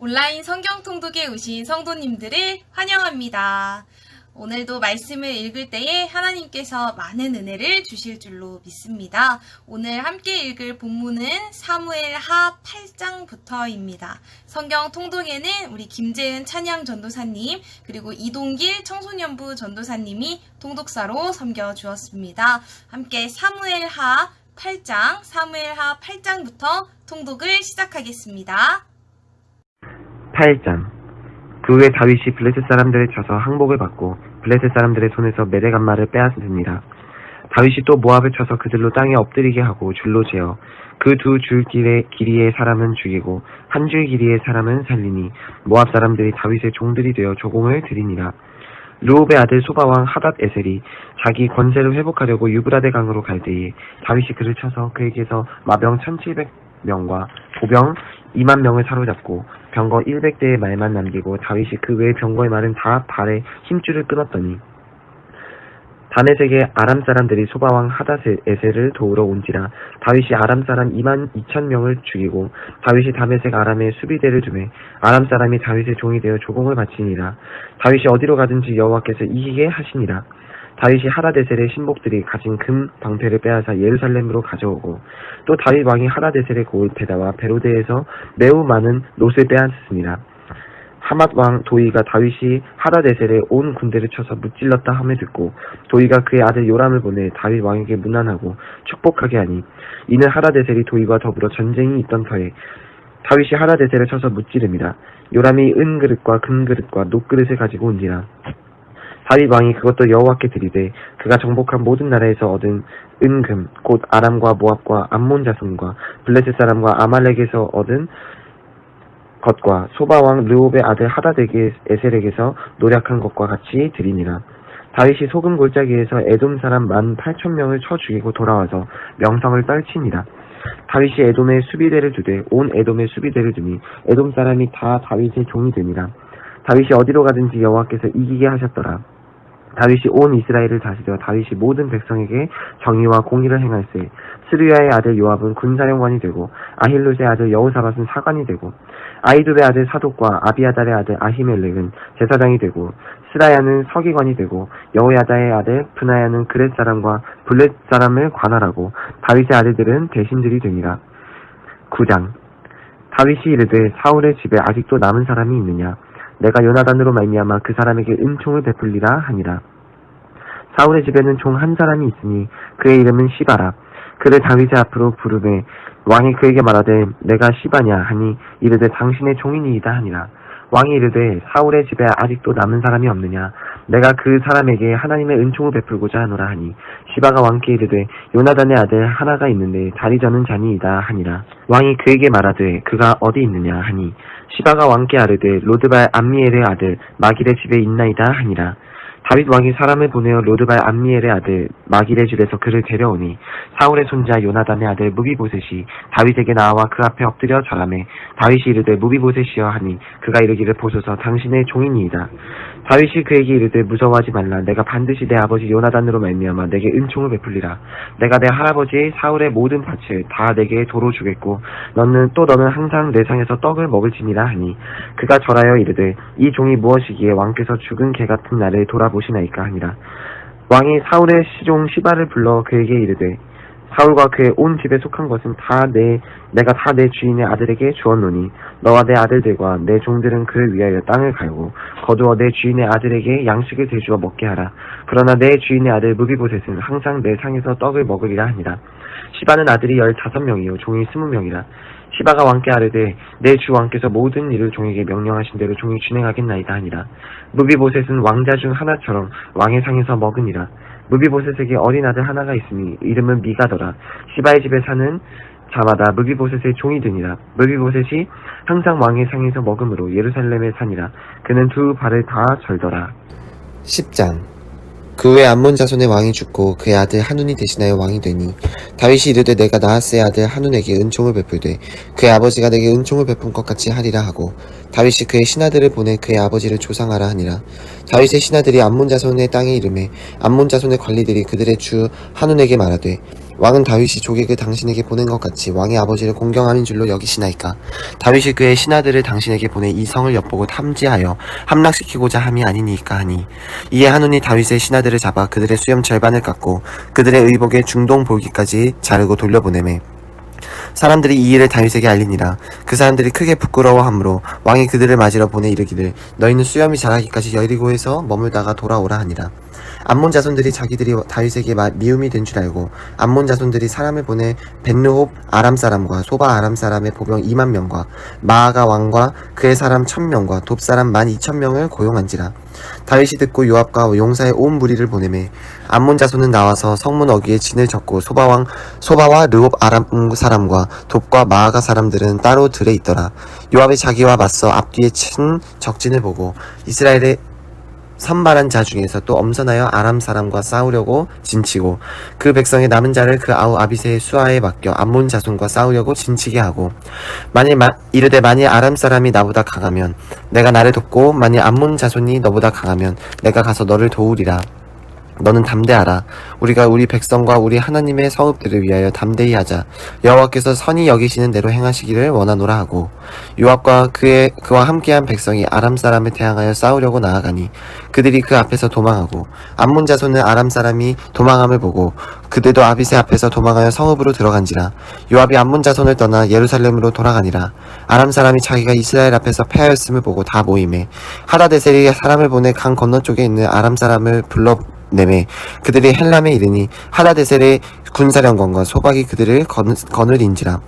온라인 성경 통독에 오신 성도님들을 환영합니다. 오늘도 말씀을 읽을 때에 하나님께서 많은 은혜를 주실 줄로 믿습니다. 오늘 함께 읽을 본문은 사무엘하 8장부터입니다. 성경 통독에는 우리 김재은 찬양 전도사님 그리고 이동길 청소년부 전도사님이 통독사로 섬겨주었습니다. 함께 사무엘하 8장부터 통독을 시작하겠습니다. 8장. 그 후에 다윗이 블레셋 사람들을 쳐서 항복을 받고 블레셋 사람들의 손에서 메레간 말을 빼앗으니라. 다윗이 또 모압을 쳐서 그들로 땅에 엎드리게 하고 줄로 재어 그 두 줄 길이의 사람은 죽이고 한 줄 길이의 사람은 살리니 모압 사람들이 다윗의 종들이 되어 조공을 드리니라. 르홉의 아들 소바왕 하닷 에셀이 자기 권세를 회복하려고 유브라데 강으로 갈 때에 다윗이 그를 쳐서 그에게서 마병 1700명과 보병 2만 명을 사로잡고 병거 100대의 말만 남기고 다윗이 그 외의 병거의 말은 다 발에 힘줄을 끊었더니 다메섹의 아람 사람들이 소바왕 하닷 에셀을 도우러 온지라. 다윗이 아람 사람 2만 2천 명을 죽이고 다윗이 다메섹 아람에 수비대를 두매 아람 사람이 다윗의 종이 되어 조공을 바치니라. 다윗이 어디로 가든지 여호와께서 이기게 하시니라. 다윗이 하닷 에셀의 신복들이 가진 금 방패를 빼앗아 예루살렘으로 가져오고 또 다윗 왕이 하닷 에셀의 고을 베다와 베로데에서 매우 많은 롯을 빼앗았습니다. 하맛 왕 도이가 다윗이 하닷 에셀의 온 군대를 쳐서 무찔렀다 함을 듣고 도이가 그의 아들 요람을 보내 다윗 왕에게 문안하고 축복하게 하니 이는 하닷 에셀이 도이와 더불어 전쟁이 있던 터에 다윗이 하닷 에셀을 쳐서 무찌릅니다. 요람이 은그릇과 금그릇과 녹그릇을 가지고 온지라. 다윗 왕이 그것도 여호와께 드리되 그가 정복한 모든 나라에서 얻은 은금 곧 아람과 모압과 암몬 자손과 블레셋 사람과 아말렉에서 얻은 것과 소바왕 르홉의 아들 하닷 에셀에게서 노력한 것과 같이 드리니라. 다윗이 소금 골짜기에서 에돔 사람 18,000명을 쳐 죽이고 돌아와서 명성을 떨치니라. 다윗이 에돔에 수비대를 두되 온 에돔에 수비대를 두니 에돔 사람이 다 다윗의 종이 되니라. 다윗이 어디로 가든지 여호와께서 이기게 하셨더라. 다윗이 온 이스라엘을 다스려 다윗이 모든 백성에게 정의와 공의를 행할세. 스루야의 아들 요압은 군사령관이 되고 아힐롯의 아들 여호사밧은 사관이 되고 아히두베의 아들 사독과 아비아달의 아들 아히멜렉은 제사장이 되고 스라야는 서기관이 되고 여호야다의 아들 브나야는 그렛 사람과 블렛 사람을 관할하고 다윗의 아들들은 대신들이 되니라. 9장. 다윗이 이르되 사울의 집에 아직도 남은 사람이 있느냐? 내가 요나단으로 말미암아 그 사람에게 은총을 베풀리라 하니라. 사울의 집에는 종 한 사람이 있으니 그의 이름은 시바라. 그를 다윗의 앞으로 부르매 왕이 그에게 말하되 내가 시바냐 하니 이르되 당신의 종이니이다 하니라. 왕이 이르되 사울의 집에 아직도 남은 사람이 없느냐? 내가 그 사람에게 하나님의 은총을 베풀고자 하노라 하니 시바가 왕께 이르되 요나단의 아들 하나가 있는데 다리 저는 자니이다 하니라. 왕이 그에게 말하되 그가 어디 있느냐 하니 시바가 왕께 아르되 로드발 암미엘의 아들 마길의 집에 있나이다 하니라. 다윗 왕이 사람을 보내어 로드발 암미엘의 아들 마길의 집에서 그를 데려오니 사울의 손자 요나단의 아들 무비보셋이 다윗에게 나와 그 앞에 엎드려 절하매 다윗이 이르되 무비보셋이여 하니 그가 이르기를 보소서 당신의 종이니이다. 다윗이 그에게 이르되 무서워하지 말라. 내가 반드시 내 아버지 요나단으로 말미암아 내게 은총을 베풀리라. 내가 내 할아버지 사울의 모든 밭을 다 내게 도로 주겠고 너는 항상 내 상에서 떡을 먹을지니라 하니 그가 절하여 이르되 이 종이 무엇이기에 왕께서 죽은 개 같은 나를 돌아보시나이까 하니라. 왕이 사울의 시종 시바를 불러 그에게 이르되 사울과 그의 온 집에 속한 것은 내가 다 내 주인의 아들에게 주었노니 너와 내 아들들과 내 종들은 그를 위하여 땅을 갈고 거두어 내 주인의 아들에게 양식을 대주어 먹게 하라. 그러나 내 주인의 아들 무비보셋은 항상 내 상에서 떡을 먹으리라 하니라. 시바는 아들이 15명이요 종이 20명이라. 시바가 왕께 아르되 내 주 왕께서 모든 일을 종에게 명령하신 대로 종이 준행하겠나이다 하니라. 무비보셋은 왕자 중 하나처럼 왕의 상에서 먹으니라. 무비보셋에게 어린 아들 하나가 있으니 이름은 미가더라. 시바의 집에 사는 자마다 무비보셋의 종이 되니라. 무비보셋이 항상 왕의 상에서 먹음으로 예루살렘에 사니라. 그는 두 발을 다 절더라. 10장. 그 후에 암몬 자손의 왕이 죽고 그의 아들 하눈이 대신하여 왕이 되니 다윗이 이르되 내가 나하스의 아들 하눈에게 은총을 베풀되 그의 아버지가 내게 은총을 베푼 것 같이 하리라 하고 다윗이 그의 신하들을 보내 그의 아버지를 조상하라 하니라. 다윗의 신하들이 암몬 자손의 땅에 이르매 암몬 자손의 관리들이 그들의 주 하눈에게 말하되 왕은 다윗이 조객을 당신에게 보낸 것 같이 왕의 아버지를 공경하는 줄로 여기시나이까. 다윗이 그의 신하들을 당신에게 보내 이 성을 엿보고 탐지하여 함락시키고자 함이 아니니까 하니. 이에 한운이 다윗의 신하들을 잡아 그들의 수염 절반을 깎고 그들의 의복의 중동 볼기까지 자르고 돌려보내매 사람들이 이 일을 다윗에게 알리니라. 그 사람들이 크게 부끄러워하므로 왕이 그들을 맞으러 보내 이르기를 너희는 수염이 자라기까지 여리고에서 머물다가 돌아오라 하니라. 암몬 자손들이 자기들이 다윗에게 미움이 된 줄 알고 암몬 자손들이 사람을 보내 벳르홉 아람 사람과 소바 아람 사람의 보병 2만 명과 마아가 왕과 그의 사람 1000명과 돕 사람 12,000명을 고용한지라. 다윗이 듣고 요압과 용사의 온 무리를 보내매 암몬 자손은 나와서 성문 어귀에 진을 쳤고 소바와 르홉 아람 사람과 돕과 마아가 사람들은 따로 들에 있더라. 요압이 자기와 맞서 앞뒤에 친 적진을 보고 이스라엘의 선발한 자 중에서 또 엄선하여 아람 사람과 싸우려고 진치고 그 백성의 남은 자를 그 아우 아비새의 수하에 맡겨 암몬 자손과 싸우려고 진치게 하고 이르되 만일 아람 사람이 나보다 강하면 내가 나를 돕고 만일 암몬 자손이 너보다 강하면 내가 가서 너를 도우리라. 너는 담대하라. 우리가 우리 백성과 우리 하나님의 성읍들을 위하여 담대히 하자. 여호와께서 선히 여기시는 대로 행하시기를 원하노라 하고 요압과 그와 함께한 백성이 아람 사람을 대항하여 싸우려고 나아가니 그들이 그 앞에서 도망하고 암몬 자손은 아람 사람이 도망함을 보고 그들도 아비새 앞에서 도망하여 성읍으로 들어간지라. 요압이 암몬 자손을 떠나 예루살렘으로 돌아가니라. 아람 사람이 자기가 이스라엘 앞에서 패하였음을 보고 다 모임에 하다데셀이 사람을 보내 강 건너쪽에 있는 아람 사람을 불러내매 그들이 헬람에 이르니 하다데셀의 군사령관과 소박이 그들을 거느린지라.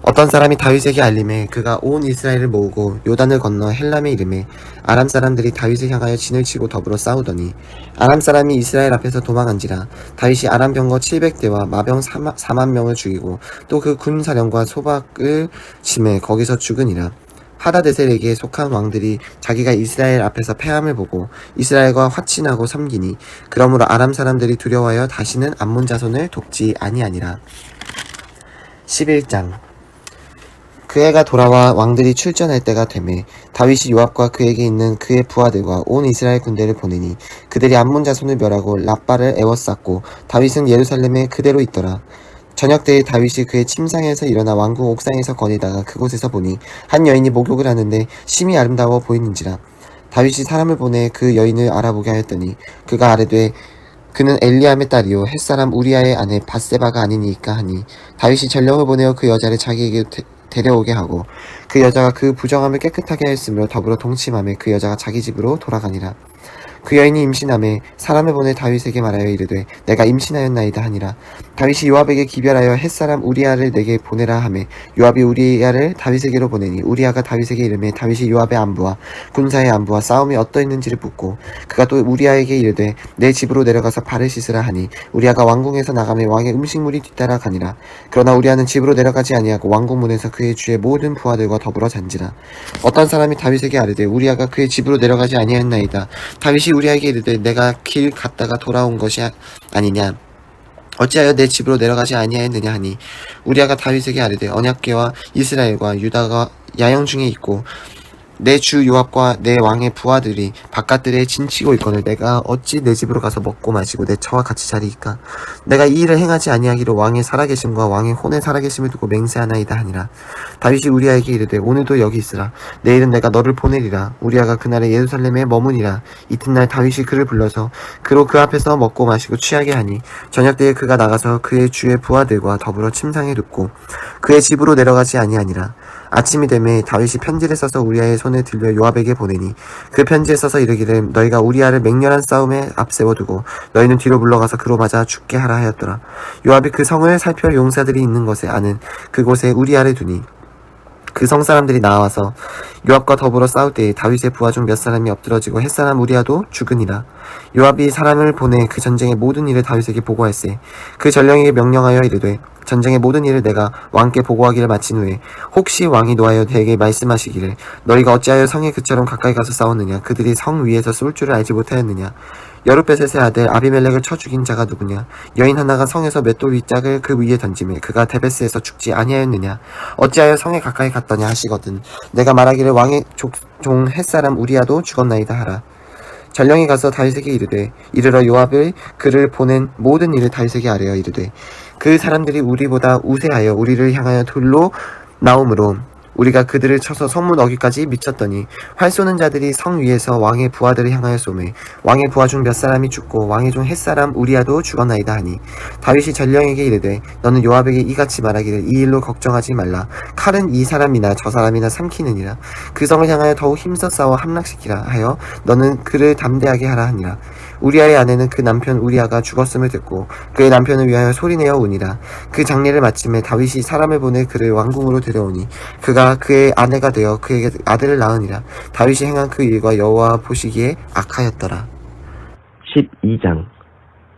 어떤 사람이 다윗에게 알림해 그가 온 이스라엘을 모으고 요단을 건너 헬람에 이르매 아람 사람들이 다윗을 향하여 진을 치고 더불어 싸우더니 아람 사람이 이스라엘 앞에서 도망한지라. 다윗이 아람 병거 700대와 마병 4만 명을 죽이고 또 그 군사령과 소박을 치매 거기서 죽으니라. 하다데셀에게 속한 왕들이 자기가 이스라엘 앞에서 패함을 보고 이스라엘과 화친하고 섬기니 그러므로 아람 사람들이 두려워하여 다시는 암몬 자손을 돕지 아니하니라. 11장. 그 해가 돌아와 왕들이 출전할 때가 되매 다윗이 요압과 그에게 있는 그의 부하들과 온 이스라엘 군대를 보내니 그들이 암몬 자손을 멸하고 랍바를 에워쌌고 다윗은 예루살렘에 그대로 있더라. 저녁 때에 다윗이 그의 침상에서 일어나 왕궁 옥상에서 거니다가 그곳에서 보니 한 여인이 목욕을 하는데 심히 아름다워 보이는지라. 다윗이 사람을 보내 그 여인을 알아보게 하였더니 그가 아뢰되 그는 엘리암의 딸이요 햇사람 우리아의 아내 밧세바가 아니니까 하니 다윗이 전령을 보내어 그 여자를 자기에게 데려오게 하고 그 여자가 그 부정함을 깨끗하게 하였으므로 더불어 동침하며 그 여자가 자기 집으로 돌아가니라. 그 여인이 임신하매 사람을 보내 다윗에게 말하여 이르되 내가 임신하였나이다 하니라. 다윗이 요압에게 기별하여 햇사람 우리아를 내게 보내라 하매 요압이 우리아를 다윗에게로 보내니 우리아가 다윗에게 이르매 다윗이 요압의 안부와 군사의 안부와 싸움이 어떠했는지를 묻고 그가 또 우리아에게 이르되 내 집으로 내려가서 발을 씻으라 하니 우리아가 왕궁에서 나가매 왕의 음식물이 뒤따라 가니라. 그러나 우리아는 집으로 내려가지 아니하고 왕궁문에서 그의 주의 모든 부하들과 더불어 잔지라. 어떤 사람이 다윗에게 아뢰되 우리아가 그의 집으로 내려가지 아니하였나이다. 다윗이 우리아에게 이르되 내가 길 갔다가 돌아온 것이 아니냐 어찌하여 내 집으로 내려가지 아니하였느냐 하니 우리아가 다윗에게 아뢰되 언약궤와 이스라엘과 유다가 야영 중에 있고 내 주 요압과 내 왕의 부하들이 바깥들에 진치고 있거늘 내가 어찌 내 집으로 가서 먹고 마시고 내 처와 같이 자리이까. 내가 이 일을 행하지 아니하기로 왕의 살아계심과 왕의 혼의 살아계심을 두고 맹세하나이다 하니라. 다윗이 우리아에게 이르되 오늘도 여기 있으라. 내일은 내가 너를 보내리라. 우리아가 그날에 예루살렘에 머무니라. 이튿날 다윗이 그를 불러서 그로 그 앞에서 먹고 마시고 취하게 하니 저녁 때에 그가 나가서 그의 주의 부하들과 더불어 침상에 눕고 그의 집으로 내려가지 아니하니라. 아침이 되매 다윗이 편지를 써서 우리아의 손에 들려 요압에게 보내니 그 편지에 써서 이르기를 너희가 우리아를 맹렬한 싸움에 앞세워두고 너희는 뒤로 물러가서 그로 맞아 죽게 하라 하였더라. 요압이 그 성을 살펴 용사들이 있는 것에 아는 그곳에 우리아를 두니 그 성 사람들이 나와서 요압과 더불어 싸울 때에 다윗의 부하 중 몇 사람이 엎드러지고 햇사람 우리아도 죽으니라. 요압이 사람을 보내 그 전쟁의 모든 일을 다윗에게 보고할세 그 전령에게 명령하여 이르되 전쟁의 모든 일을 내가 왕께 보고하기를 마친 후에 혹시 왕이 노하여 내게 말씀하시기를 너희가 어찌하여 성에 그처럼 가까이 가서 싸웠느냐 그들이 성 위에서 쏠 줄을 알지 못하였느냐 여룻베셋의 아들 아비멜렉을 쳐 죽인 자가 누구냐 여인 하나가 성에서 맷돌 윗짝을 그 위에 던지매 그가 데베스에서 죽지 아니하였느냐 어찌하여 성에 가까이 갔더냐 하시거든 내가 말하기를 왕의 종 햇사람 우리아도 죽었나이다 하라. 전령이 가서 다윗에게 이르되 이르러 요압을 그를 보낸 모든 일을 다윗에게 아뢰어 이르되 그 사람들이 우리보다 우세하여 우리를 향하여 돌로 나오므로 우리가 그들을 쳐서 성문 어귀까지 미쳤더니 활 쏘는 자들이 성 위에서 왕의 부하들을 향하여 쏘매 왕의 부하 중 몇 사람이 죽고 왕의 종 햇사람 우리아도 죽었나이다 하니 다윗이 전령에게 이르되 너는 요압에게 이같이 말하기를 이 일로 걱정하지 말라. 칼은 이 사람이나 저 사람이나 삼키느니라. 그 성을 향하여 더욱 힘써 싸워 함락시키라 하여 너는 그를 담대하게 하라 하니라. 우리아의 아내는 그 남편 우리아가 죽었음을 듣고 그의 남편을 위하여 소리내어 우니라. 그 장례를 마침에 다윗이 사람을 보내 그를 왕궁으로 데려오니 그가 그의 아내가 되어 그에게 아들을 낳으니라. 다윗이 행한 그 일과 여호와 보시기에 악하였더라. 12장.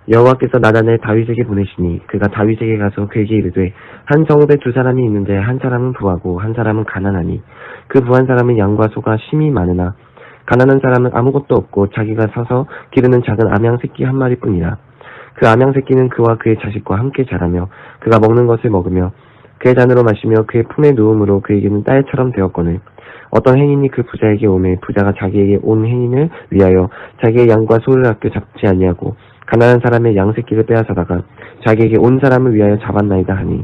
여호와께서 나단을 다윗에게 보내시니 그가 다윗에게 가서 그에게 이르되 한 성읍에 두 사람이 있는데 한 사람은 부하고 한 사람은 가난하니 그 부한 사람은 양과 소가 심히 많으나 가난한 사람은 아무것도 없고 자기가 서서 기르는 작은 암양 새끼 한 마리뿐이라. 그 암양 새끼는 그와 그의 자식과 함께 자라며 그가 먹는 것을 먹으며 그의 잔으로 마시며 그의 품에 누움으로 그에게는 딸처럼 되었거늘 어떤 행인이 그 부자에게 오매 부자가 자기에게 온 행인을 위하여 자기의 양과 소를 아껴 잡지 아니하고 가난한 사람의 양 새끼를 빼앗아다가 자기에게 온 사람을 위하여 잡았나이다 하니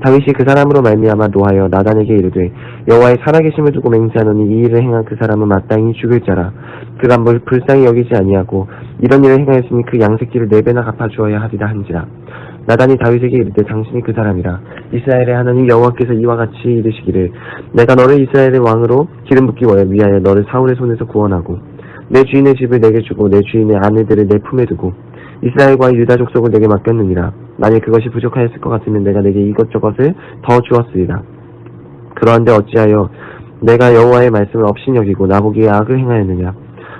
다윗이 그 사람으로 말미암아 노하여 나단에게 이르되 여호와의 살아계심을 두고 맹세하노니 이 일을 행한 그 사람은 마땅히 죽을 자라. 그가 뭘 불쌍히 여기지 아니하고 이런 일을 행하였으니 그 양새끼를 4배나 갚아주어야 하리라 한지라. 나단이 다윗에게 이르되 당신이 그 사람이라. 이스라엘의 하나님 여호와께서 이와 같이 이르시기를 내가 너를 이스라엘의 왕으로 기름 붓기 위하여 너를 사울의 손에서 구원하고 내 주인의 집을 내게 주고 내 주인의 아내들을 내 품에 두고 이스라엘과 유다 족속을 내게 맡겼느니라. 만일 그것이 부족하였을 것 같으면 내가 내게 이것저것을 더 주었으리라. 그러한데 어찌하여 내가 여호와의 말씀을 업신여기고 나보기에 악을 행하였느냐.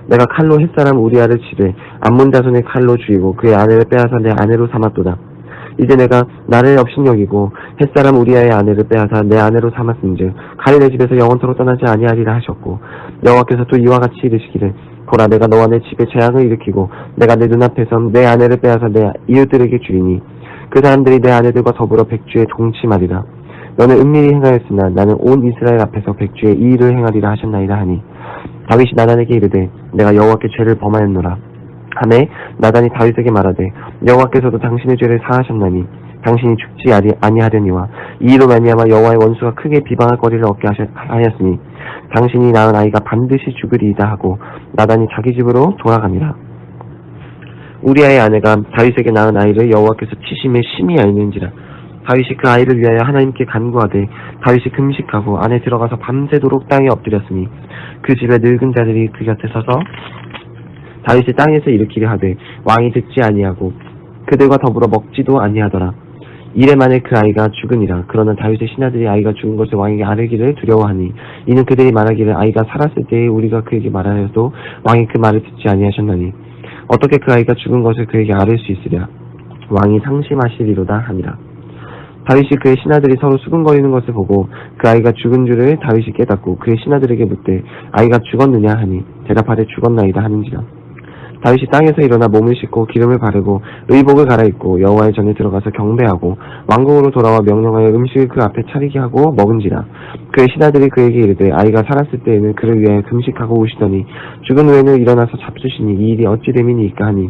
내가 칼로 햇사람 우리아를 치되 암몬 자손의 칼로 죽이고 그의 아내를 빼앗아 내 아내로 삼았도다. 이제 내가 나를 업신여기고 햇사람 우리아의 아내를 빼앗아 내 아내로 삼았은즉 칼이 내 집에서 영원토록 떠나지 아니하리라 하셨고 여호와께서 또 이와 같이 이르시기를 보라 내가 너와 내 집에 재앙을 일으키고 내가 내 눈앞에서 내 아내를 빼앗아 내 이웃들에게 주리니 그 사람들이 내 아내들과 더불어 백주에 동침하리라. 너는 은밀히 행하였으나 나는 온 이스라엘 앞에서 백주에 이 일을 행하리라 하셨나이다 하니 다윗이 나단에게 이르되 내가 여호와께 죄를 범하였노라 하매 나단이 다윗에게 말하되 여호와께서도 당신의 죄를 사하셨나니 당신이 죽지 아니하려니와 이 일로 말미암아 여호와의 원수가 크게 비방할 거리를 얻게 하였으니 당신이 낳은 아이가 반드시 죽으리이다 하고 나단이 자기 집으로 돌아갑니다. 우리아의 아내가 다윗에게 낳은 아이를 여호와께서 치심에 심히 알는지라. 다윗이 그 아이를 위하여 하나님께 간구하되 다윗이 금식하고 안에 들어가서 밤새도록 땅에 엎드렸으니 그 집에 늙은 자들이 그 곁에 서서 다윗이 땅에서 일으키려 하되 왕이 듣지 아니하고 그들과 더불어 먹지도 아니하더라. 이래 만에 그 아이가 죽으니라. 그러나 다윗의 신하들이 아이가 죽은 것을 왕에게 아뢰기를 두려워하니 이는 그들이 말하기를 아이가 살았을 때에 우리가 그에게 말하여도 왕이 그 말을 듣지 아니하셨나니 어떻게 그 아이가 죽은 것을 그에게 아뢰 수 있으랴. 왕이 상심하시리로다 하니라. 다윗이 그의 신하들이 서로 수근거리는 것을 보고 그 아이가 죽은 줄을 다윗이 깨닫고 그의 신하들에게 묻되 아이가 죽었느냐 하니 대답하되 죽었나이다 하는지라. 다윗이 땅에서 일어나 몸을 씻고 기름을 바르고 의복을 갈아입고 여호와의 전에 들어가서 경배하고 왕궁으로 돌아와 명령하여 음식을 그 앞에 차리게 하고 먹은지라. 그의 신하들이 그에게 이르되 아이가 살았을 때에는 그를 위하여 금식하고 우시더니 죽은 후에는 일어나서 잡수시니 이 일이 어찌 됨이니까 하니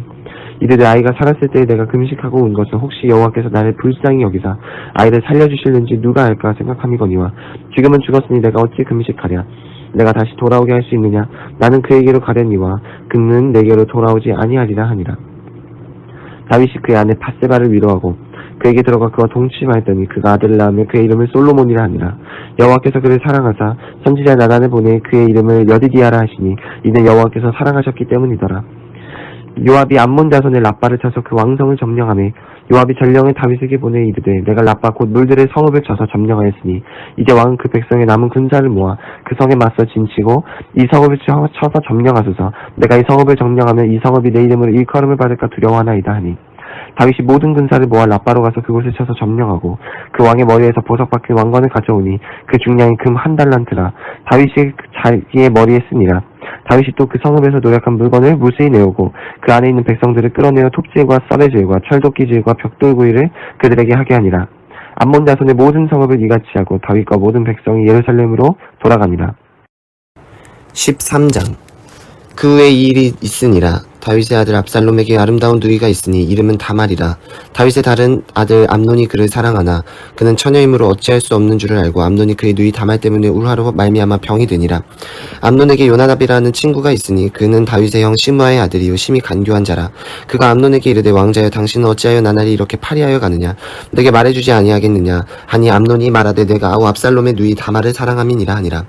이르되 아이가 살았을 때에 내가 금식하고 온 것은 혹시 여호와께서 나를 불쌍히 여기사 아이를 살려주실는지 누가 알까 생각함이거니와 지금은 죽었으니 내가 어찌 금식하랴. 내가 다시 돌아오게 할 수 있느냐. 나는 그에게로 가려니와 그는 내게로 돌아오지 아니하리라 하니라. 다윗이 그의 아내 밧세바를 위로하고 그에게 들어가 그와 동침하였더니 그가 아들을 낳으며 그의 이름을 솔로몬이라 하니라. 여호와께서 그를 사랑하사 선지자 나단을 보내 그의 이름을 여디디아라 하시니 이는 여호와께서 사랑하셨기 때문이더라. 요압이 암몬 자손의 라빠를 쳐서 그 왕성을 점령하며 요압이 전령을 다윗에게 보내 이르되 내가 라빠 곧 물들의 성읍을 쳐서 점령하였으니 이제 왕은 그 백성의 남은 군사를 모아 그 성에 맞서 진치고 이 성읍을 쳐서 점령하소서. 내가 이 성읍을 점령하면 이 성읍이 내 이름으로 일컬음을 받을까 두려워하나이다 하니 다윗이 모든 군사를 모아 라빠로 가서 그곳을 쳐서 점령하고 그 왕의 머리에서 보석 박힌 왕관을 가져오니 그 중량이 금 1달란트라. 다윗이 자기의 머리에 쓰니라. 다윗이 또 그 성읍에서 노력한 물건을 무수히 내오고 그 안에 있는 백성들을 끌어내어 톱질과 썰매질과 철도끼질과 벽돌구이를 그들에게 하게 하니라. 암몬 자손의 모든 성읍을 이같이 하고 다윗과 모든 백성이 예루살렘으로 돌아갑니다. 13장. 그 후에 이 일이 있으니라. 다윗의 아들 압살롬에게 아름다운 누이가 있으니 이름은 다말이라. 다윗의 다른 아들 암논이 그를 사랑하나 그는 처녀이므로 어찌할 수 없는 줄을 알고 암논이 그의 누이 다말 때문에 울화로 말미암아 병이 되니라. 암논에게 요나답이라는 친구가 있으니 그는 다윗의 형 시므아의 아들이요 심히 간교한 자라. 그가 암논에게 이르되 왕자여 당신은 어찌하여 나날이 이렇게 파리하여 가느냐 내게 말해주지 아니하겠느냐 하니 암논이 말하되 내가 아우 압살롬의 누이 다말을 사랑함이니라 하니라.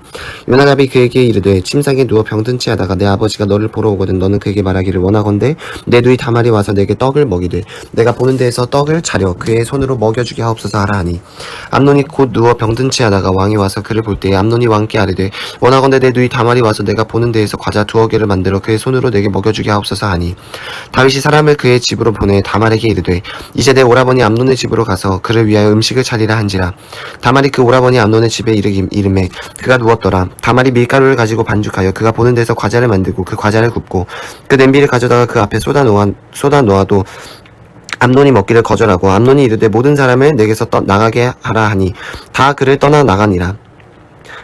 요나답이 그에게 이르되 침상에 누워 병든 채 하다가 내 아버지가 너를 보러 오거든 너는 그에게 말하기를 원하건대 내 누이 다말이 와서 내게 떡을 먹이되 내가 보는 데에서 떡을 차려 그의 손으로 먹여주게 하옵소서 하라 하니 암논이 곧 누워 병든 채 하다가 왕이 와서 그를 볼 때에 암논이 왕께 아뢰되 원하건대 내 누이 다말이 와서 내가 보는 데에서 과자 2개를 만들어 그의 손으로 내게 먹여주게 하옵소서 하니 다윗이 사람을 그의 집으로 보내 다말에게 이르되 이제 내 오라버니 암논의 집으로 가서 그를 위하여 음식을 차리라 한지라. 다말이 그 오라버니 암논의 집에 이름에 그가 누웠더라. 다말이 밀가루를 가지고 반죽하여 그가 보는 데서 과자를 만들고 그 과자를 굽고 그 냄비를 가져다가 그 앞에 쏟아 놓아도 암논이 먹기를 거절하고 암논이 이르되 모든 사람을 내게서 나가게 하라 하니 다 그를 떠나 나가니라.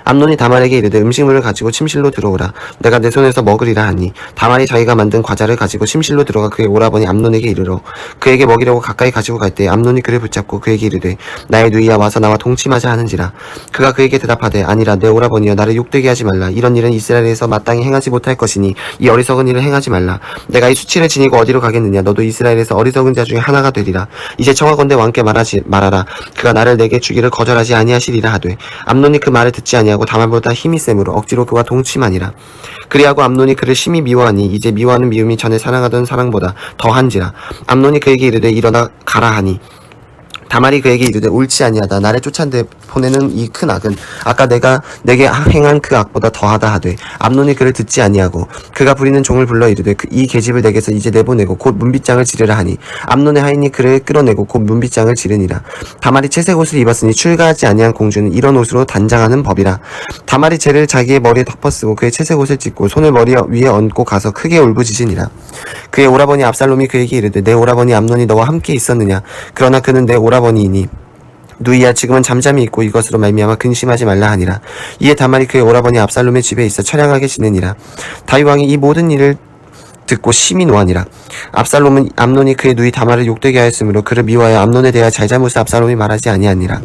암논이 다말에게 이르되 음식물을 가지고 침실로 들어오라. 내가 내 손에서 먹으리라 하니 다말이 자기가 만든 과자를 가지고 침실로 들어가 그의 오라버니 암논에게 이르러 그에게 먹이려고 가까이 가지고 갈 때 암논이 그를 붙잡고 그에게 이르되 나의 누이야 와서 나와 동침하자 하는지라. 그가 그에게 대답하되 아니라 내 오라버니여 나를 욕되게 하지 말라. 이런 일은 이스라엘에서 마땅히 행하지 못할 것이니 이 어리석은 일을 행하지 말라. 내가 이 수치를 지니고 어디로 가겠느냐. 너도 이스라엘에서 어리석은 자 중에 하나가 되리라. 이제 청하건대 왕께 말하라. 그가 나를 내게 주기를 거절하지 아니하시리라 하되 암논이 그 말을 듣지 아니하고 다말보다 힘이 세므로 억지로 그와 동침하니라. 그리하고 암논이 그를 심히 미워하니 이제 미워하는 미움이 전에 사랑하던 사랑보다 더한지라. 암논이 그에게 이르되 일어나 가라 하니 다말이 그에게 이르되 옳지 아니하다. 나를 쫓아내 보내는 이 큰 악은 아까 내가 내게 행한 그 악보다 더하다 하되 암논이 그를 듣지 아니하고 그가 부리는 종을 불러 이르되 이 계집을 내게서 이제 내보내고 곧 문빗장을 지르라 하니 암논의 하인이 그를 끌어내고 곧 문빗장을 지르니라. 다말이 채색 옷을 입었으니 출가하지 아니한 공주는 이런 옷으로 단장하는 법이라. 다말이 재를 자기의 머리에 덮어쓰고 그의 채색 옷을 찢고 손을 머리 위에 얹고 가서 크게 울부짖으니라. 그의 오라버니 압살롬이 그에게 이르되 내 오라버니 암논이 너와 함께 있었느냐. 그러나 그는 내 오라버니이니 누이야 지금은 잠잠히 있고 이것으로 말미암아 근심하지 말라 하니라. 이에 다말이 그의 오라버니 압살롬의 집에 있어 처량하게 지내니라. 다윗 왕이 이 모든 일을 듣고 심히 노하니라. 압살롬은 암논이 그의 누이 다말을 욕되게 하였으므로 그를 미워하여 암논에 대하여 잘잘못을 압살롬이 말하지 아니하니라.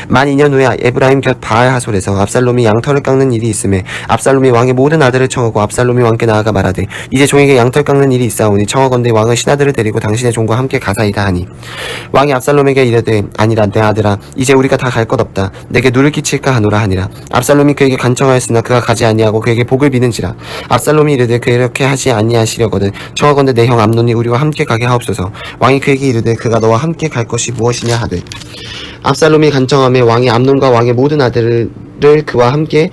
만 2년 후에 에브라임 곁 바알 하솔에서 압살롬이 양털을 깎는 일이 있음에 압살롬이 왕의 모든 아들을 청하고 압살롬이 왕께 나아가 말하되 이제 종에게 양털 깎는 일이 있사오니 청하건대 왕은 신하들을 데리고 당신의 종과 함께 가사이다 하니 왕이 압살롬에게 이르되 아니라 내 아들아 이제 우리가 다 갈 것 없다. 내게 누를 끼칠까 하노라 하니라. 압살롬이 그에게 간청하였으나 그가 가지 아니하고 그에게 복을 비는지라. 압살롬이 이르되 그렇게 하지 아니하시려거든 청하건대 내 형 암논이 우리와 함께 가게 하옵소서. 왕이 그에게 이르되 그가 너와 함께 갈 것이 무엇이냐 하되 압살롬이 간청하며 왕이 암논과 왕의 모든 아들을 그와 함께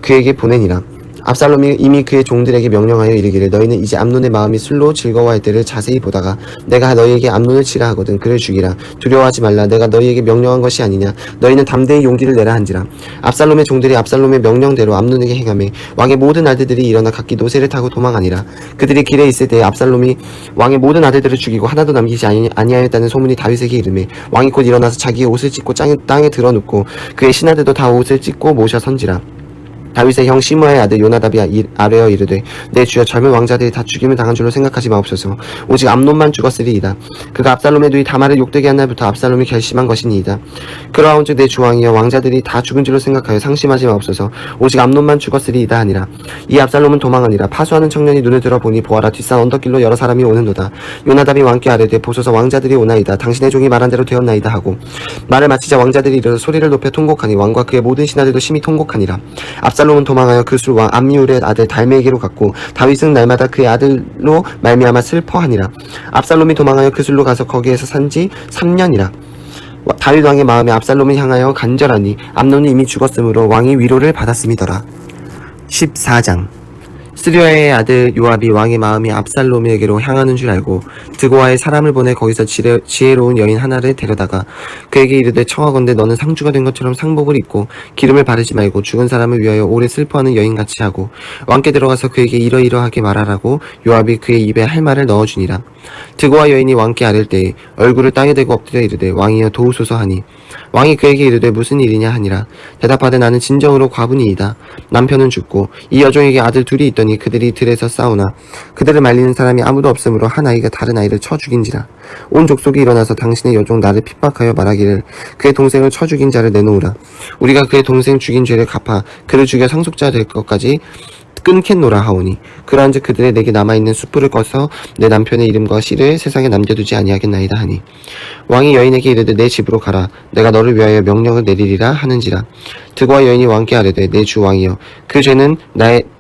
그에게 보내니라. 압살롬이 이미 그의 종들에게 명령하여 이르기를 너희는 이제 암논의 마음이 술로 즐거워할 때를 자세히 보다가 내가 너희에게 암논을 치라 하거든 그를 죽이라. 두려워하지 말라. 내가 너희에게 명령한 것이 아니냐. 너희는 담대히 용기를 내라 한지라. 압살롬의 종들이 압살롬의 명령대로 암논에게 행하며 왕의 모든 아들들이 일어나 각기 노새를 타고 도망하니라. 그들이 길에 있을 때에 압살롬이 왕의 모든 아들들을 죽이고 하나도 남기지 아니하였다는 소문이 다윗에게 이르매 왕이 곧 일어나서 자기의 옷을 찢고 땅에 드러눕고 그의 신하들도 다 옷을 찢고 모셔 선지라. 다윗의 형 시므아의 아들 요나답이 아뢰어 이르되 내 주여 젊은 왕자들이 다 죽임을 당한 줄로 생각하지 마옵소서. 오직 암논만 죽었으리이다. 그가 압살롬의 누이 다말을 욕되게 한 날부터 압살롬이 결심한 것이니이다. 그러하온즉 내 주왕이여 왕자들이 다 죽은 줄로 생각하여 상심하지 마옵소서. 오직 암논만 죽었으리이다 하니라. 이 압살롬은 도망하니라. 파수하는 청년이 눈을 들어 보니 보아라 뒷산 언덕길로 여러 사람이 오는도다. 요나답이 왕께 아뢰되 보소서 왕자들이 오나이다. 당신의 종이 말한 대로 되었나이다 하고 말을 마치자 왕자들이 일어서 소리를 높여 통곡하니 왕과 그의 모든 신하들도 심히 통곡하니라. 압살롬은 도망하여 그술 왕 암미울의 아들 달메에게로 갔고 다윗은 날마다 그의 아들로 말미암아 슬퍼하니라. 압살롬이 도망하여 그술로 가서 거기에서 산지 3년이라. 다윗 왕의 마음에 압살롬을 향하여 간절하니 암논이 이미 죽었으므로 왕이 위로를 받았음이더라. 14장. 스리아의 아들 요압이 왕의 마음이 압살롬에게로 향하는 줄 알고 드고아에 사람을 보내 거기서 지혜로운 여인 하나를 데려다가 그에게 이르되 청하건대 너는 상주가 된 것처럼 상복을 입고 기름을 바르지 말고 죽은 사람을 위하여 오래 슬퍼하는 여인같이 하고 왕께 들어가서 그에게 이러이러하게 말하라고 요압이 그의 입에 할 말을 넣어주니라. 드고아 여인이 왕께 아랠 때에 얼굴을 땅에 대고 엎드려 이르되 왕이여 도우소서 하니 왕이 그에게 이르되 무슨 일이냐 하니라. 대답하되 나는 진정으로 과부니이다. 남편은 죽고 이 여종에게 아들 둘이 있더니 보니 그들이 들에서 싸우나 그들을 말리는 사람이 아무도 없으므로 한 아이가 다른 아이를 쳐 죽인지라. 온 족속이 일어나서 당신의 여종 나를 핍박하여 말하기를 그의 동생을 쳐 죽인 자를 내놓으라. 우리가 그의 동생 죽인 죄를 갚아 그를 죽여 상속자 될 것까지 끊겠노라 하오니 그러한즉 그들의 내게 남아있는 수풀을 꺼서 내 남편의 이름과 씨를 세상에 남겨두지 아니하겠나이다 하니 왕이 여인에게 이르되 내 집으로 가라 내가 너를 위하여 명령을 내리리라 하는지라. 드고와 여인이 왕께 아뢰되 내 주 왕이여 그 죄는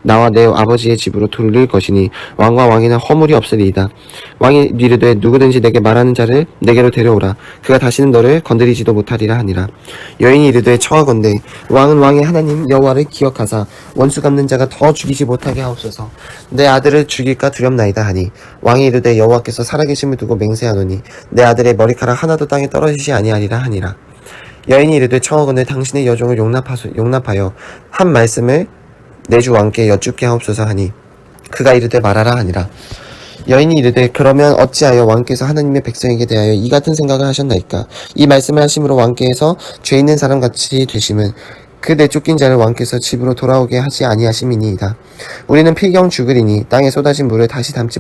나와 내 아버지의 집으로 돌릴 것이니 왕과 왕에는 허물이 없으리이다. 왕이 이르되 누구든지 내게 말하는 자를 내게로 데려오라 그가 다시는 너를 건드리지도 못하리라 하니라. 여인이 이르되 청하건대 왕은 왕의 하나님 여호와를 기억하사 원수 갚는 자가 더 죽이지 못하게 하옵소서. 내 아들을 죽일까 두렵나이다 하니 왕이 이르되 여호와께서 살아계심을 두고 맹세하노니 내 아들의 머리카락 하나도 땅에 떨어지지 아니하리라 하니라. 여인이 이르되 청하건대 당신의 여종을 용납하여 한 말씀을 내 주 왕께 여쭙게 하옵소서 하니 그가 이르되 말하라 하니라. 여인이 이르되 그러면 어찌하여 왕께서 하나님의 백성에게 대하여 이 같은 생각을 하셨나이까. 이 말씀을 하심으로 왕께서 죄 있는 사람같이 되심은 그 내쫓긴 자를 왕께서 집으로 돌아오게 하지 아니하심이니이다. 우리는 필경 죽으리니 땅에 쏟아진 물을 다시 담지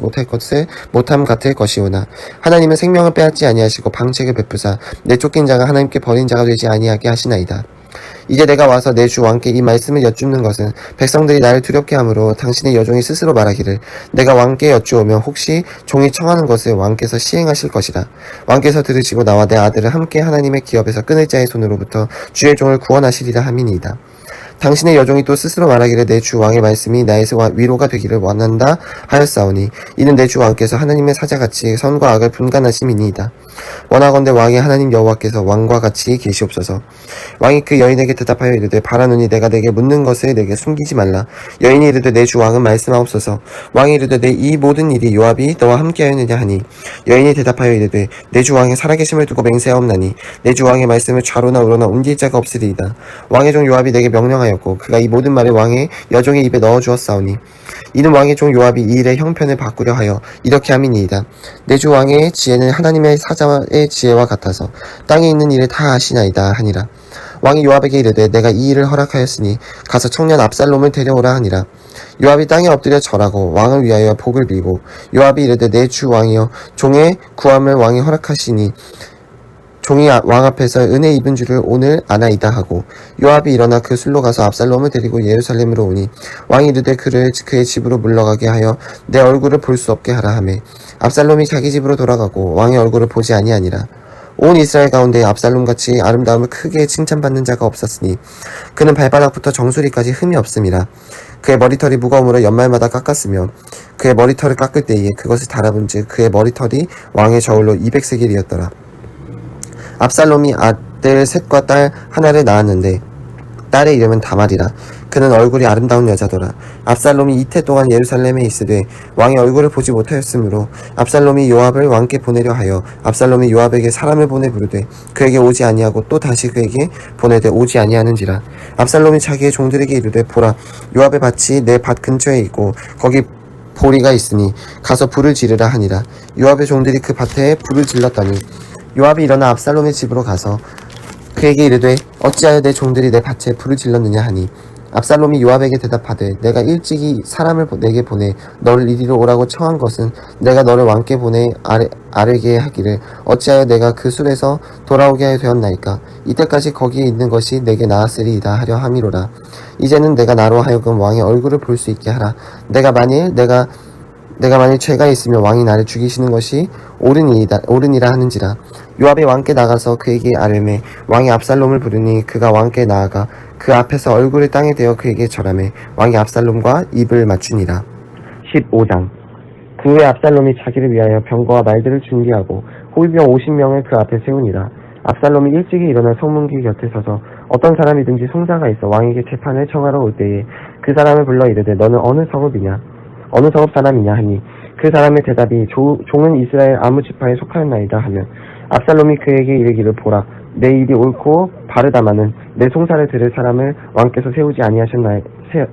못함 같을 것이오나 하나님은 생명을 빼앗지 아니하시고 방책을 베푸사 내쫓긴 자가 하나님께 버린 자가 되지 아니하게 하시나이다. 이제 내가 와서 내 주 왕께 이 말씀을 여쭙는 것은 백성들이 나를 두렵게 하므로 당신의 여종이 스스로 말하기를 내가 왕께 여쭈오면 혹시 종이 청하는 것을 왕께서 시행하실 것이다. 왕께서 들으시고 나와 내 아들을 함께 하나님의 기업에서 끊을 자의 손으로부터 주의 종을 구원하시리라 함이니이다. 당신의 여종이 또 스스로 말하기를 내 주 왕의 말씀이 나에서 위로가 되기를 원한다 하였사오니 이는 내 주 왕께서 하나님의 사자같이 선과 악을 분간하심이니이다. 원하건대 왕의 하나님 여호와께서 왕과 같이 계시옵소서. 왕이 그 여인에게 대답하여 이르되 바라노니 내가 내게 묻는 것을 내게 숨기지 말라. 여인이 이르되 내 주 왕은 말씀하옵소서. 왕이 이르되 내 이 모든 일이 요압이 너와 함께하였느냐 하니 여인이 대답하여 이르되 내 주 왕의 살아계심을 두고 맹세하옵나니 내 주 왕의 말씀을 좌로나 우로나 옮길 자가 없으리이다. 왕의 종 요압이 내게 명령하였고 그가 이 모든 말을 왕의 여종의 입에 넣어주었사오니 이는 왕의 종 요압이 이 일의 형편을 바꾸려 하여 이렇게 함이니이다. 내 주 왕의 지혜는 하나님의 사자의 지혜와 같아서 땅에 있는 일을 다 아시나이다 하니라. 왕이 요압에게 이르되 내가 이 일을 허락하였으니 가서 청년 압살롬을 데려오라 하니라. 요압이 땅에 엎드려 절하고 왕을 위하여 복을 빌고 요압이 이르되 내 주 왕이여 종의 구함을 왕이 허락하시니 종이 왕 앞에서 은혜 입은 줄을 오늘 아나이다 하고 요압이 일어나 그 술로 가서 압살롬을 데리고 예루살렘으로 오니 왕이 이르되 그를 그의 집으로 물러가게 하여 내 얼굴을 볼 수 없게 하라 하매 압살롬이 자기 집으로 돌아가고 왕의 얼굴을 보지 아니하니라. 온 이스라엘 가운데 압살롬같이 아름다움을 크게 칭찬받는 자가 없었으니 그는 발바닥부터 정수리까지 흠이 없음이라. 그의 머리털이 무거움으로 연말마다 깎았으며 그의 머리털을 깎을 때에 그것을 달아본즉 그의 머리털이 왕의 저울로 200세겔이었더라. 압살롬이 아들 셋과 딸 하나를 낳았는데 딸의 이름은 다말이라. 그는 얼굴이 아름다운 여자더라. 압살롬이 이태 동안 예루살렘에 있으되 왕의 얼굴을 보지 못하였으므로 압살롬이 요압을 왕께 보내려 하여 압살롬이 요압에게 사람을 보내 부르되 그에게 오지 아니하고 또 다시 그에게 보내되 오지 아니하는지라. 압살롬이 자기의 종들에게 이르되 보라 요압의 밭이 내 밭 근처에 있고 거기 보리가 있으니 가서 불을 지르라 하니라. 요압의 종들이 그 밭에 불을 질렀더니 요압이 일어나 압살롬의 집으로 가서 그에게 이르되 어찌하여 내 종들이 내 밭에 불을 질렀느냐 하니 압살롬이 요압에게 대답하되 내가 일찍이 사람을 내게 보내 너를 이리로 오라고 청한 것은 내가 너를 왕께 보내 아뢰게 하기를 어찌하여 내가 그 술에서 돌아오게 하여 되었나이까. 이때까지 거기에 있는 것이 내게 나았으리이다 하려 함이로라. 이제는 내가 나로 하여금 왕의 얼굴을 볼 수 있게 하라. 내가 만일 죄가 있으면 왕이 나를 죽이시는 것이 옳으니라 하는지라. 요압이 왕께 나가서 그에게 아뢰매 왕이 압살롬을 부르니 그가 왕께 나아가 그 앞에서 얼굴을 땅에 대어 그에게 절하매 왕이 압살롬과 입을 맞추니라. 15장. 그 후에 압살롬이 자기를 위하여 병거와 말들을 준비하고 호위병 50명을 그 앞에 세우니라. 압살롬이 일찍이 일어나 성문길 곁에 서서 어떤 사람이든지 송사가 있어 왕에게 재판을 청하러 올 때에 그 사람을 불러 이르되 너는 어느 성읍 사람이냐 하니 그 사람의 대답이 종은 이스라엘 아무 지파에 속하였나이다 하면 압살롬이 그에게 이르기를 보라 내 일이 옳고 바르다마는 내 송사를 들을 사람을 왕께서 세우지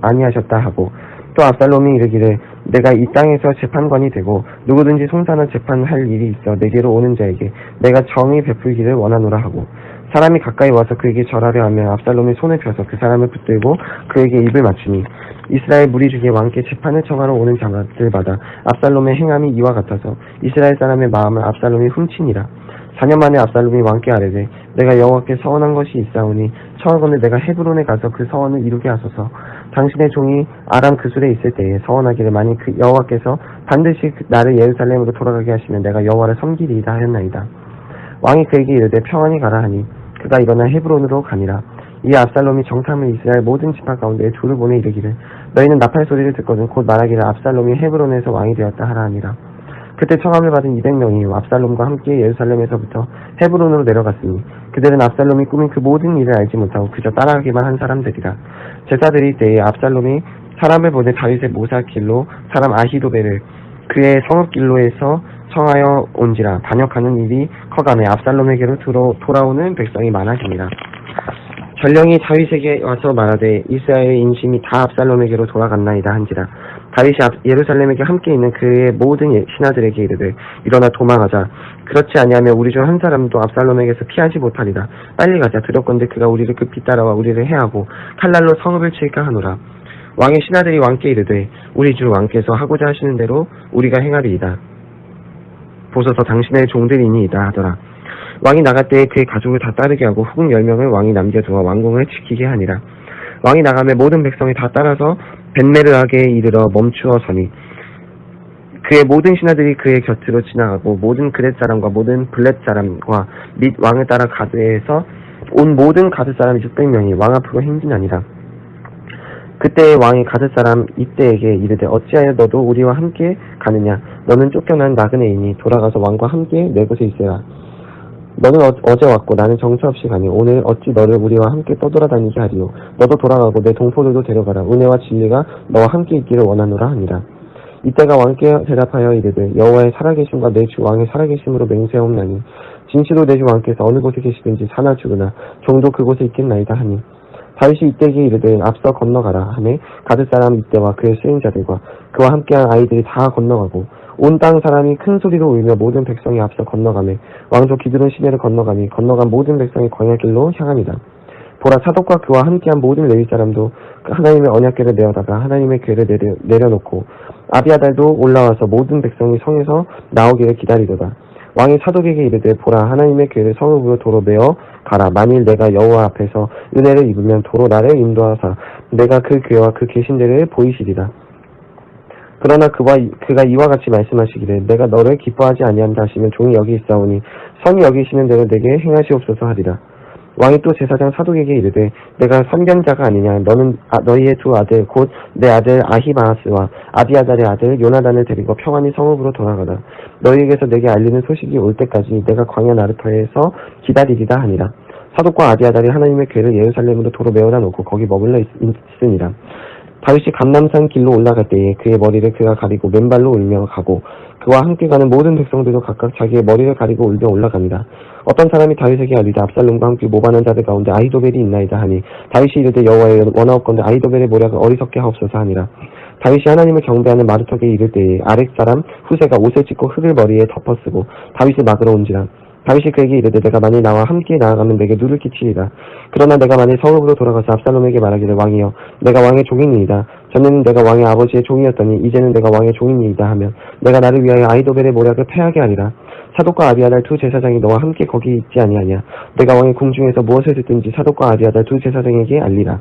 아니하셨다 하고 또 압살롬이 이르기를 내가 이 땅에서 재판관이 되고 누구든지 송사나 재판할 일이 있어 내게로 오는 자에게 내가 정의 베풀기를 원하노라 하고 사람이 가까이 와서 그에게 절하려 하며 압살롬이 손을 펴서 그 사람을 붙들고 그에게 입을 맞추니 이스라엘 무리 중에 왕께 재판을 청하러 오는 자들마다 압살롬의 행함이 이와 같아서 이스라엘 사람의 마음을 압살롬이 훔치니라. 4년 만에 압살롬이 왕께 아뢰되 내가 여호와께 서원한 것이 있사오니 청하건대 내가 헤브론에 가서 그 서원을 이루게 하소서. 당신의 종이 아람 그술에 있을 때에 서원하기를 만일 그 여호와께서 반드시 나를 예루살렘으로 돌아가게 하시면 내가 여호와를 섬기리이다 하였나이다. 왕이 그에게 이르되 평안히 가라 하니 그가 일어나 헤브론으로 가니라. 이 압살롬이 정탐을 이스라엘 모든 지파 가운데 둘을 보내 이르기를 너희는 나팔 소리를 듣거든 곧 말하기를 압살롬이 헤브론에서 왕이 되었다 하라 하니라. 그때 청함을 받은 200명이 압살롬과 함께 예루살렘에서부터 헤브론으로 내려갔으니 그들은 압살롬이 꾸민 그 모든 일을 알지 못하고 그저 따라하기만 한 사람들이라. 제사들이 때에 압살롬이 사람을 보내 다윗의 모사 길로 사람 아히도벨을 그의 성읍 길로에서 청하여 온지라. 반역하는 일이 커가매 압살롬에게로 돌아오는 백성이 많아지니라. 전령이 다윗에게 와서 말하되 이스라엘의 인심이 다 압살롬에게로 돌아갔나이다 한지라. 다윗이 예루살렘에게 함께 있는 그의 모든 신하들에게 이르되 일어나 도망하자. 그렇지 아니하면 우리 중 한 사람도 압살롬에게서 피하지 못하리라. 빨리 가자. 두렵건대 그가 우리를 급히 따라와 우리를 해하고 칼날로 성읍을 칠까 하노라. 왕의 신하들이 왕께 이르되 우리 주 왕께서 하고자 하시는 대로 우리가 행하리이다. 보소서 당신의 종들이니이다 하더라. 왕이 나갈 때에 그의 가족을 다 따르게 하고 후궁 10명을 왕이 남겨두어 왕궁을 지키게 하니라. 왕이 나가매 모든 백성이 다 따라서 벳메르하게 이르러 멈추어 서니 그의 모든 신하들이 그의 곁으로 지나가고 모든 그렛 사람과 모든 블렛 사람과 및 왕을 따라 가드에서 온 모든 가드 사람 600명이 왕 앞으로 행진하니라. 그때 왕이 가드 사람 이때에게 이르되 어찌하여 너도 우리와 함께 가느냐. 너는 쫓겨난 나그네이니 돌아가서 왕과 함께 내 곳에 있으라. 너는 어제 왔고 나는 정처 없이 가니 오늘 어찌 너를 우리와 함께 떠돌아다니게 하리요. 너도 돌아가고 내 동포들도 데려가라. 은혜와 진리가 너와 함께 있기를 원하노라 하니라. 이때가 왕께 대답하여 이르되 여호와의 살아계심과 내 주 왕의 살아계심으로 맹세하옵나니 진실로 내 주 왕께서 어느 곳에 계시든지 사나 죽으나 종도 그곳에 있겠나이다 하니 다윗이 이때에게 이르되 앞서 건너가라 하매 가드 사람 이때와 그의 수행자들과 그와 함께한 아이들이 다 건너가고 온 땅 사람이 큰 소리로 울며 모든 백성이 앞서 건너가매 왕조 기드론 시내를 건너가니 건너간 모든 백성이 광야 길로 향하니라. 보라 사독과 그와 함께한 모든 레위 사람도 하나님의 언약궤를 내어다가 하나님의 궤를 내려놓고 아비아달도 올라와서 모든 백성이 성에서 나오기를 기다리도다. 왕이 사독에게 이르되 보라 하나님의 궤를 성읍으로 도로 메어 가라. 만일 내가 여호와 앞에서 은혜를 입으면 도로 나를 인도하사 내가 그 궤와 그 계신 데를 보이시리라. 그러나 그가 이와 같이 말씀하시기를 내가 너를 기뻐하지 아니한다 하시면 종이 여기 있사오니 성이 여기시는 대로 내게 행하시옵소서 하리라. 왕이 또 제사장 사독에게 이르되 내가 선견자가 아니냐. 너는 너희의 두 아들 곧 내 아들 아히마아스와 아비아달의 아들 요나단을 데리고 평안히 성읍으로 돌아가라. 너희에게서 내게 알리는 소식이 올 때까지 내가 광야 나르터에서 기다리리라 하니라. 사독과 아비아달이 하나님의 궤를 예루살렘으로 도로 메어다 놓고 거기 머물러 있으니라. 다윗이 감람산 길로 올라갈 때에 그의 머리를 그가 가리고 맨발로 울며 가고 그와 함께 가는 모든 백성들도 각각 자기의 머리를 가리고 울며 올라갑니다. 어떤 사람이 다윗에게 아뢰되 압살롬과 함께 모반한 자들 가운데 아히도벨이 있나이다 하니 다윗이 이르되 여호와여 원하옵건대 아히도벨의 모략을 어리석게 하옵소서 하니라. 다윗이 하나님을 경배하는 마르턱에 이를 때에 아렉 사람 후세가 옷을 찢고 흙을 머리에 덮어쓰고 다윗을 막으러 온지라. 다윗이 그에게 이르되 내가 만일 나와 함께 나아가면 내게 누를 끼치리라. 그러나 내가 만일 성읍으로 돌아가서 압살롬에게 말하기를 왕이여 내가 왕의 종이니이다. 전에는 내가 왕의 아버지의 종이었더니 이제는 내가 왕의 종이니이다 하면 내가 나를 위하여 아히도벨의 모략을 패하게 하리라. 사독과 아비아달 두 제사장이 너와 함께 거기 있지 아니하냐. 내가 왕의 궁중에서 무엇을 듣든지 사독과 아비아달 두 제사장에게 알리라.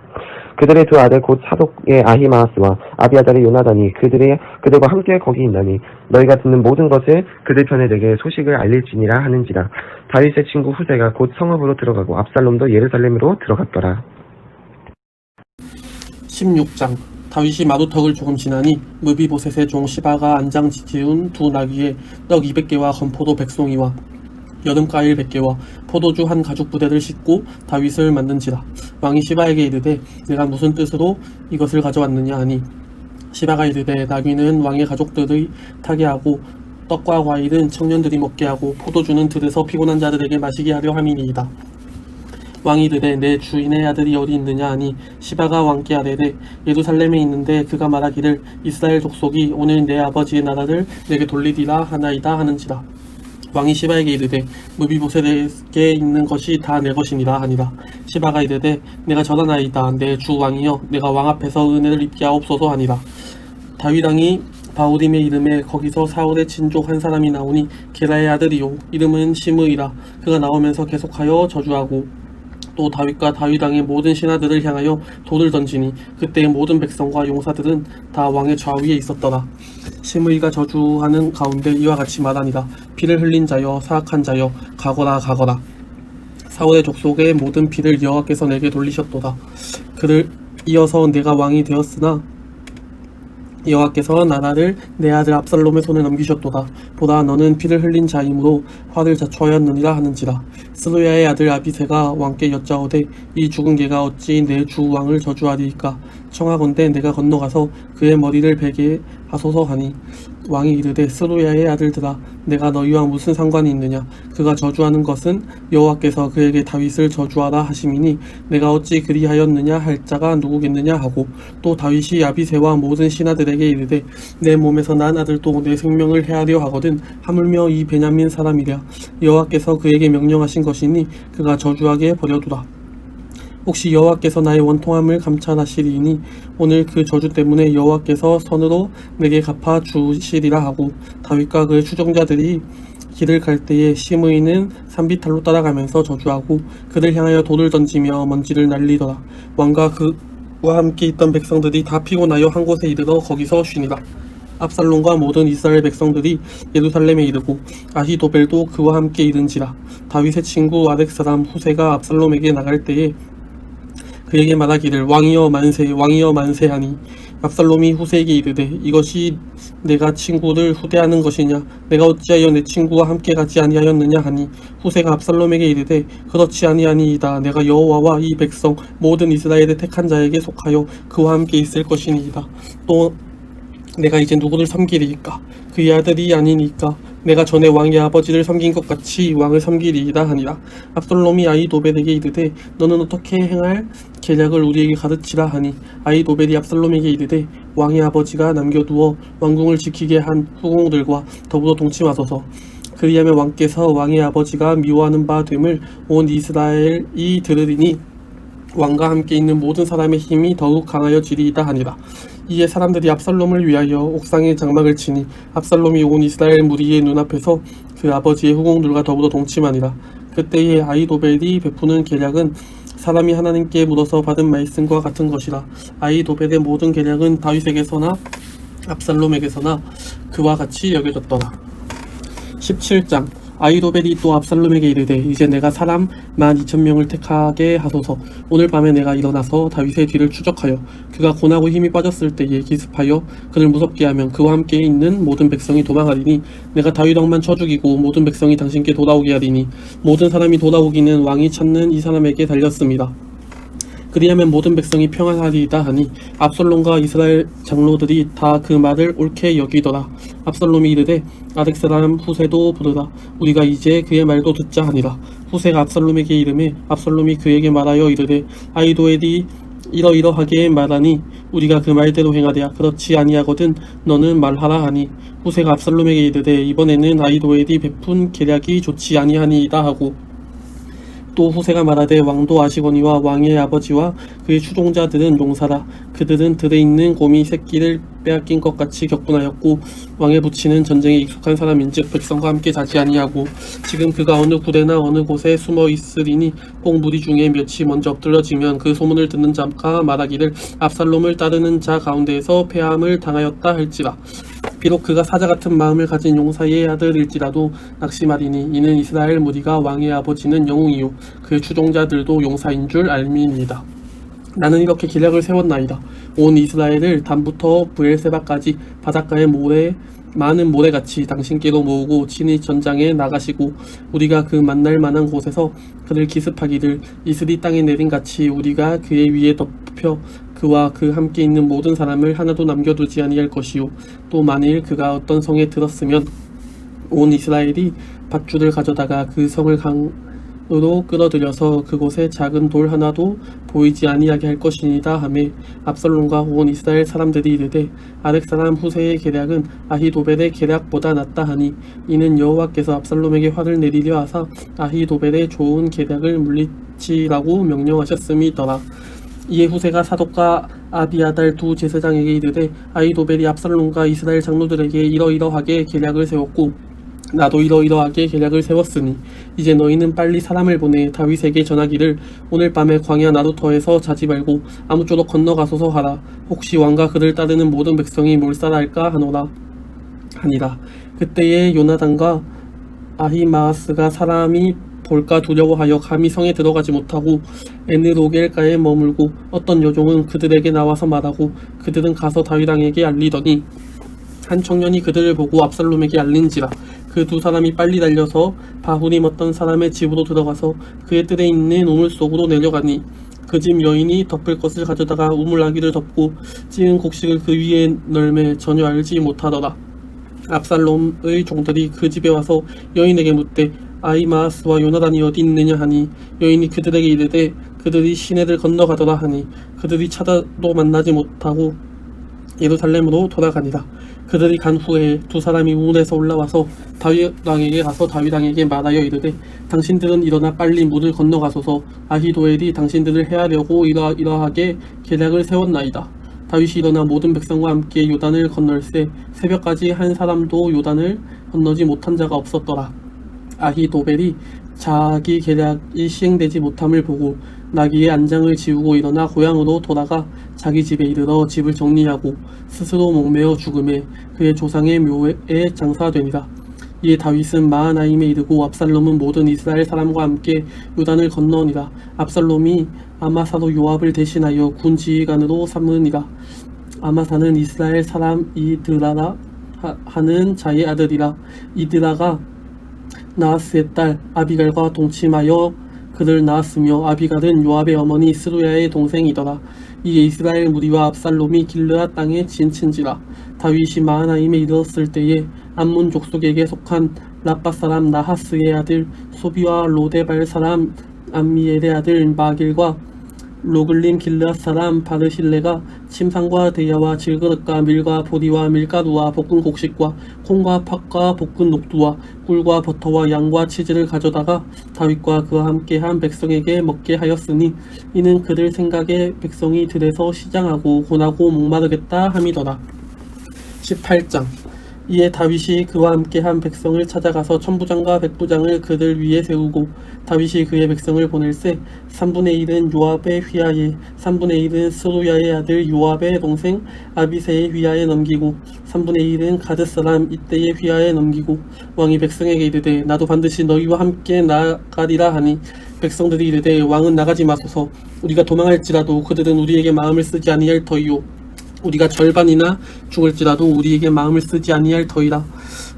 그들의 두 아들 곧 사독의 아히마아스와 아비아달의 요나단이 그들과 함께 거기 있나니 너희가 듣는 모든 것을 그들 편에 내게 소식을 알릴지니라 하는지라. 다윗의 친구 후세가 곧 성읍으로 들어가고 압살롬도 예루살렘으로 들어갔더라. 16장 다윗이 마루턱을 조금 지나니 무비보셋의 종 시바가 안장 지운 두 나귀에 떡 200개와 건포도 100송이와 여름과일 100개와 포도주 한 가죽 부대를 싣고 다윗을 만든지라. 왕이 시바에게 이르되 내가 무슨 뜻으로 이것을 가져왔느냐 하니 시바가 이르되 나귀는 왕의 가족들이 타게 하고 떡과 과일은 청년들이 먹게 하고 포도주는 들에서 피곤한 자들에게 마시게 하려 함이니이다. 왕이 이르되 내 주인의 아들이 어디 있느냐 하니 시바가 왕께 아뢰되 예루살렘에 있는데 그가 말하기를 이스라엘 족속이 오늘 내 아버지의 나라를 내게 돌리리라 하나이다 하는지라. 왕이 시바에게 이르되 무비보셋에게 있는 것이 다 내 것이니라 하니라. 시바가 이르되 내가 전하나이다. 내 주 왕이여 내가 왕 앞에서 은혜를 입게 하옵소서 하니라. 다윗 왕이 바오림의 이름에 거기서 사울의 친족 한 사람이 나오니 게라의 아들이요 이름은 시므이라. 그가 나오면서 계속하여 저주하고 또 다윗과 다윗 왕의 모든 신하들을 향하여 돌을 던지니 그때의 모든 백성과 용사들은 다 왕의 좌위에 있었더라. 시므이가 저주하는 가운데 이와 같이 말하니라. 피를 흘린 자여 사악한 자여 가거라 가거라. 사울의 족속의 모든 피를 여호와께서 내게 돌리셨도다. 그를 이어서 내가 왕이 되었으나 여호와께서 나라를 내 아들 압살롬의 손에 넘기셨도다. 보라 너는 피를 흘린 자이므로 화를 자초하였느니라 하는지라. 스루야의 아들 아비새가 왕께 여짜오되 이 죽은 개가 어찌 내 주 왕을 저주하리이까. 청하건대 내가 건너가서 그의 머리를 베게 하소서 하니 왕이 이르되 스루야의 아들들아 내가 너희와 무슨 상관이 있느냐. 그가 저주하는 것은 여호와께서 그에게 다윗을 저주하라 하심이니 내가 어찌 그리하였느냐 할 자가 누구겠느냐 하고 또 다윗이 아비새와 모든 신하들에게 이르되 내 몸에서 난 아들도 내 생명을 해하려 하거든 하물며 이 베냐민 사람이랴. 여호와께서 그에게 명령하신 것이니 그가 저주하게 버려두라. 혹시 여호와께서 나의 원통함을 감찰하시리니 오늘 그 저주 때문에 여호와께서 선으로 내게 갚아 주시리라 하고 다윗과 그의 추종자들이 길을 갈 때에 시므이는 산비탈로 따라가면서 저주하고 그를 향하여 돌을 던지며 먼지를 날리더라. 왕과 그와 함께 있던 백성들이 다 피곤하여 한 곳에 이르러 거기서 쉬니라. 압살롬과 모든 이스라엘 백성들이 예루살렘에 이르고 아히도벨도 그와 함께 이른지라. 다윗의 친구 아렉 사람 후세가 압살롬에게 나갈 때에 그에게 말하기를 왕이여 만세 왕이여 만세 하니 압살롬이 후세에게 이르되 이것이 내가 친구를 후대하는 것이냐. 내가 어찌하여 내 친구와 함께 가지 아니하였느냐 하니 후세가 압살롬에게 이르되 그렇지 아니하니이다. 내가 여호와와 이 백성 모든 이스라엘의 택한 자에게 속하여 그와 함께 있을 것이니이다. 또 내가 이제 누구를 섬기리이까. 그의 아들이 아니니까 내가 전에 왕의 아버지를 섬긴 것 같이 왕을 섬기리이다 하니라. 압살롬이 아히도벨에게 이르되 너는 어떻게 행할 계략을 우리에게 가르치라 하니 아히도벨이 압살롬에게 이르되 왕의 아버지가 남겨두어 왕궁을 지키게 한 후궁들과 더불어 동침하소서. 그리하면 왕께서 왕의 아버지가 미워하는 바 됨을 온 이스라엘이 들으리니 왕과 함께 있는 모든 사람의 힘이 더욱 강하여지리이다 하니라. 이에 사람들이 압살롬을 위하여 옥상에 장막을 치니 압살롬이 온 이스라엘 무리의 눈앞에서 그 아버지의 후궁들과 더불어 동침하니라. 그때에 아히도벨이 베푸는 계략은 사람이 하나님께 물어서 받은 말씀과 같은 것이라. 아히도벨의 모든 계략은 다윗에게서나 압살롬에게서나 그와 같이 여겨졌더라. 17장. 아히도벨이 또 압살롬에게 이르되 이제 내가 사람 12,000명을 택하게 하소서. 오늘 밤에 내가 일어나서 다윗의 뒤를 추적하여 그가 고나고 힘이 빠졌을 때에 기습하여 그를 무섭게 하면 그와 함께 있는 모든 백성이 도망하리니 내가 다윗 왕만 쳐 죽이고 모든 백성이 당신께 돌아오게 하리니 모든 사람이 돌아오기는 왕이 찾는 이 사람에게 달렸습니다. 그리하면 모든 백성이 평안하리이다 하니 압살롬과 이스라엘 장로들이 다 그 말을 옳게 여기더라. 압살롬이 이르되 아렉 사람 후세도 부르라. 우리가 이제 그의 말도 듣자 하니라. 후세가 압살롬에게 이르매 압살롬이 그에게 말하여 이르되 아히도벨이 이러이러하게 말하니 우리가 그 말대로 행하랴. 그렇지 아니하거든 너는 말하라 하니 후세가 압살롬에게 이르되 이번에는 아히도벨이 베푼 계략이 좋지 아니하니이다 하고 또 후세가 말하되 왕도 아시거니와 왕의 아버지와 그의 추종자들은 용사라. 그들은 들에 있는 곰이 새끼를 빼앗긴 것 같이 격분하였고 왕의 부치는 전쟁에 익숙한 사람인즉 백성과 함께 자지 아니하고 지금 그가 어느 굴에나 어느 곳에 숨어 있으리니 꼭 무리 중에 몇이 먼저 엎드러지면 그 소문을 듣는 자가 말하기를 압살롬을 따르는 자 가운데에서 패함을 당하였다 할지라. 비록 그가 사자 같은 마음을 가진 용사의 아들일지라도 낙심하리니 이는 이스라엘 무리가 왕의 아버지는 영웅이요 그의 추종자들도 용사인 줄 알미니이다. 나는 이렇게 계략을 세웠나이다. 온 이스라엘을 단부터 브엘세바까지 바닷가의 많은 모래같이 당신께로 모으고 친히 전장에 나가시고 우리가 그 만날 만한 곳에서 그를 기습하기를 이슬이 땅에 내린 같이 우리가 그의 위에 덮여 그와 그 함께 있는 모든 사람을 하나도 남겨두지 아니할 것이요 또 만일 그가 어떤 성에 들었으면 온 이스라엘이 밧줄을 가져다가 그 성을 으로 끌어들여서 그곳에 작은 돌 하나도 보이지 아니하게 할 것이니라 하매 압살롬과 온 이스라엘 사람들이 이르되 아렉 사람 후세의 계략은 아히도벨의 계략보다 낫다 하니 이는 여호와께서 압살롬에게 화를 내리려 하사 아히도벨의 좋은 계략을 물리치라고 명령하셨음이더라. 이에 후세가 사독과 아비아달 두 제사장에게 이르되 아히도벨이 압살롬과 이스라엘 장로들에게 이러이러하게 계략을 세웠고 나도 이러이러하게 계략을 세웠으니 이제 너희는 빨리 사람을 보내 다윗에게 전하기를 오늘 밤에 광야 나루터에서 자지 말고 아무쪼록 건너가소서 하라. 혹시 왕과 그를 따르는 모든 백성이 몰살할까 하니라. 그때에 요나단과 아히마아스가 사람이 볼까 두려워하여 감히 성에 들어가지 못하고 에느로겔가에 머물고 어떤 여종은 그들에게 나와서 말하고 그들은 가서 다윗 왕에게 알리더니 한 청년이 그들을 보고 압살롬에게 알린지라. 그 두 사람이 빨리 달려서 바후림 어떤 사람의 집으로 들어가서 그의 뜰에 있는 우물 속으로 내려가니 그 집 여인이 덮을 것을 가져다가 우물 아기를 덮고 찌은 곡식을 그 위에 널매 전혀 알지 못하더라. 압살롬의 종들이 그 집에 와서 여인에게 묻되 아히마아스와 요나단이 어디 있느냐 하니 여인이 그들에게 이르되 그들이 시내를 건너가더라 하니 그들이 찾아도 만나지 못하고 예루살렘으로 돌아가니라. 그들이 간 후에 두 사람이 우물에서 올라와서 다윗 왕에게 가서 다윗 왕에게 말하여 이르되 당신들은 일어나 빨리 물을 건너가소서. 아히도엘이 당신들을 해하려고 이러하게 계략을 세웠나이다. 다윗이 일어나 모든 백성과 함께 요단을 건널세 새벽까지 한 사람도 요단을 건너지 못한 자가 없었더라. 아히도벨이 자기 계략이 시행되지 못함을 보고 나귀의 안장을 지우고 일어나 고향으로 돌아가 자기 집에 이르러 집을 정리하고 스스로 목매어 죽음에 그의 조상의 묘에 장사되니라. 이에 다윗은 마하나임에 이르고 압살롬은 모든 이스라엘 사람과 함께 요단을 건너니라. 압살롬이 아마사로 요압을 대신하여 군 지휘관으로 삼으니라. 아마사는 이스라엘 사람 이드라라 하는 자의 아들이라. 이드라가 나하스의 딸 아비갈과 동침하여 그를 낳았으며 아비갈은 요압의 어머니 스루야의 동생이더라. 이에 이스라엘 무리와 압살롬이 길르앗 땅에 진친지라. 다윗이 마하나임에 이르렀을 때에 암몬 족속에게 속한 라빠 사람 나하스의 아들 소비와 로데발 사람 암미엘의 아들 마길과 로글림 길르앗 사람 바르실레가 침상과 대야와 질그릇과 밀과 보리와 밀가루와 볶은 곡식과 콩과 팥과 볶은 녹두와 꿀과 버터와 양과 치즈를 가져다가 다윗과 그와 함께한 백성에게 먹게 하였으니 이는 그들 생각에 백성이 들에서 시장하고 고나고 목마르겠다 함이더라. 18장. 이에 다윗이 그와 함께한 백성을 찾아가서 천부장과 백부장을 그들 위에 세우고 다윗이 그의 백성을 보낼세 3분의 1은 요압의 휘하에 3분의 1은 스루야의 아들 요압의 동생 아비새의 휘하에 넘기고 3분의 1은 가드 사람 이때의 휘하에 넘기고 왕이 백성에게 이르되 나도 반드시 너희와 함께 나가리라 하니 백성들이 이르되 왕은 나가지 마소서. 우리가 도망할지라도 그들은 우리에게 마음을 쓰지 아니할 터이요 우리가 절반이나 죽을지라도 우리에게 마음을 쓰지 아니할 터이라.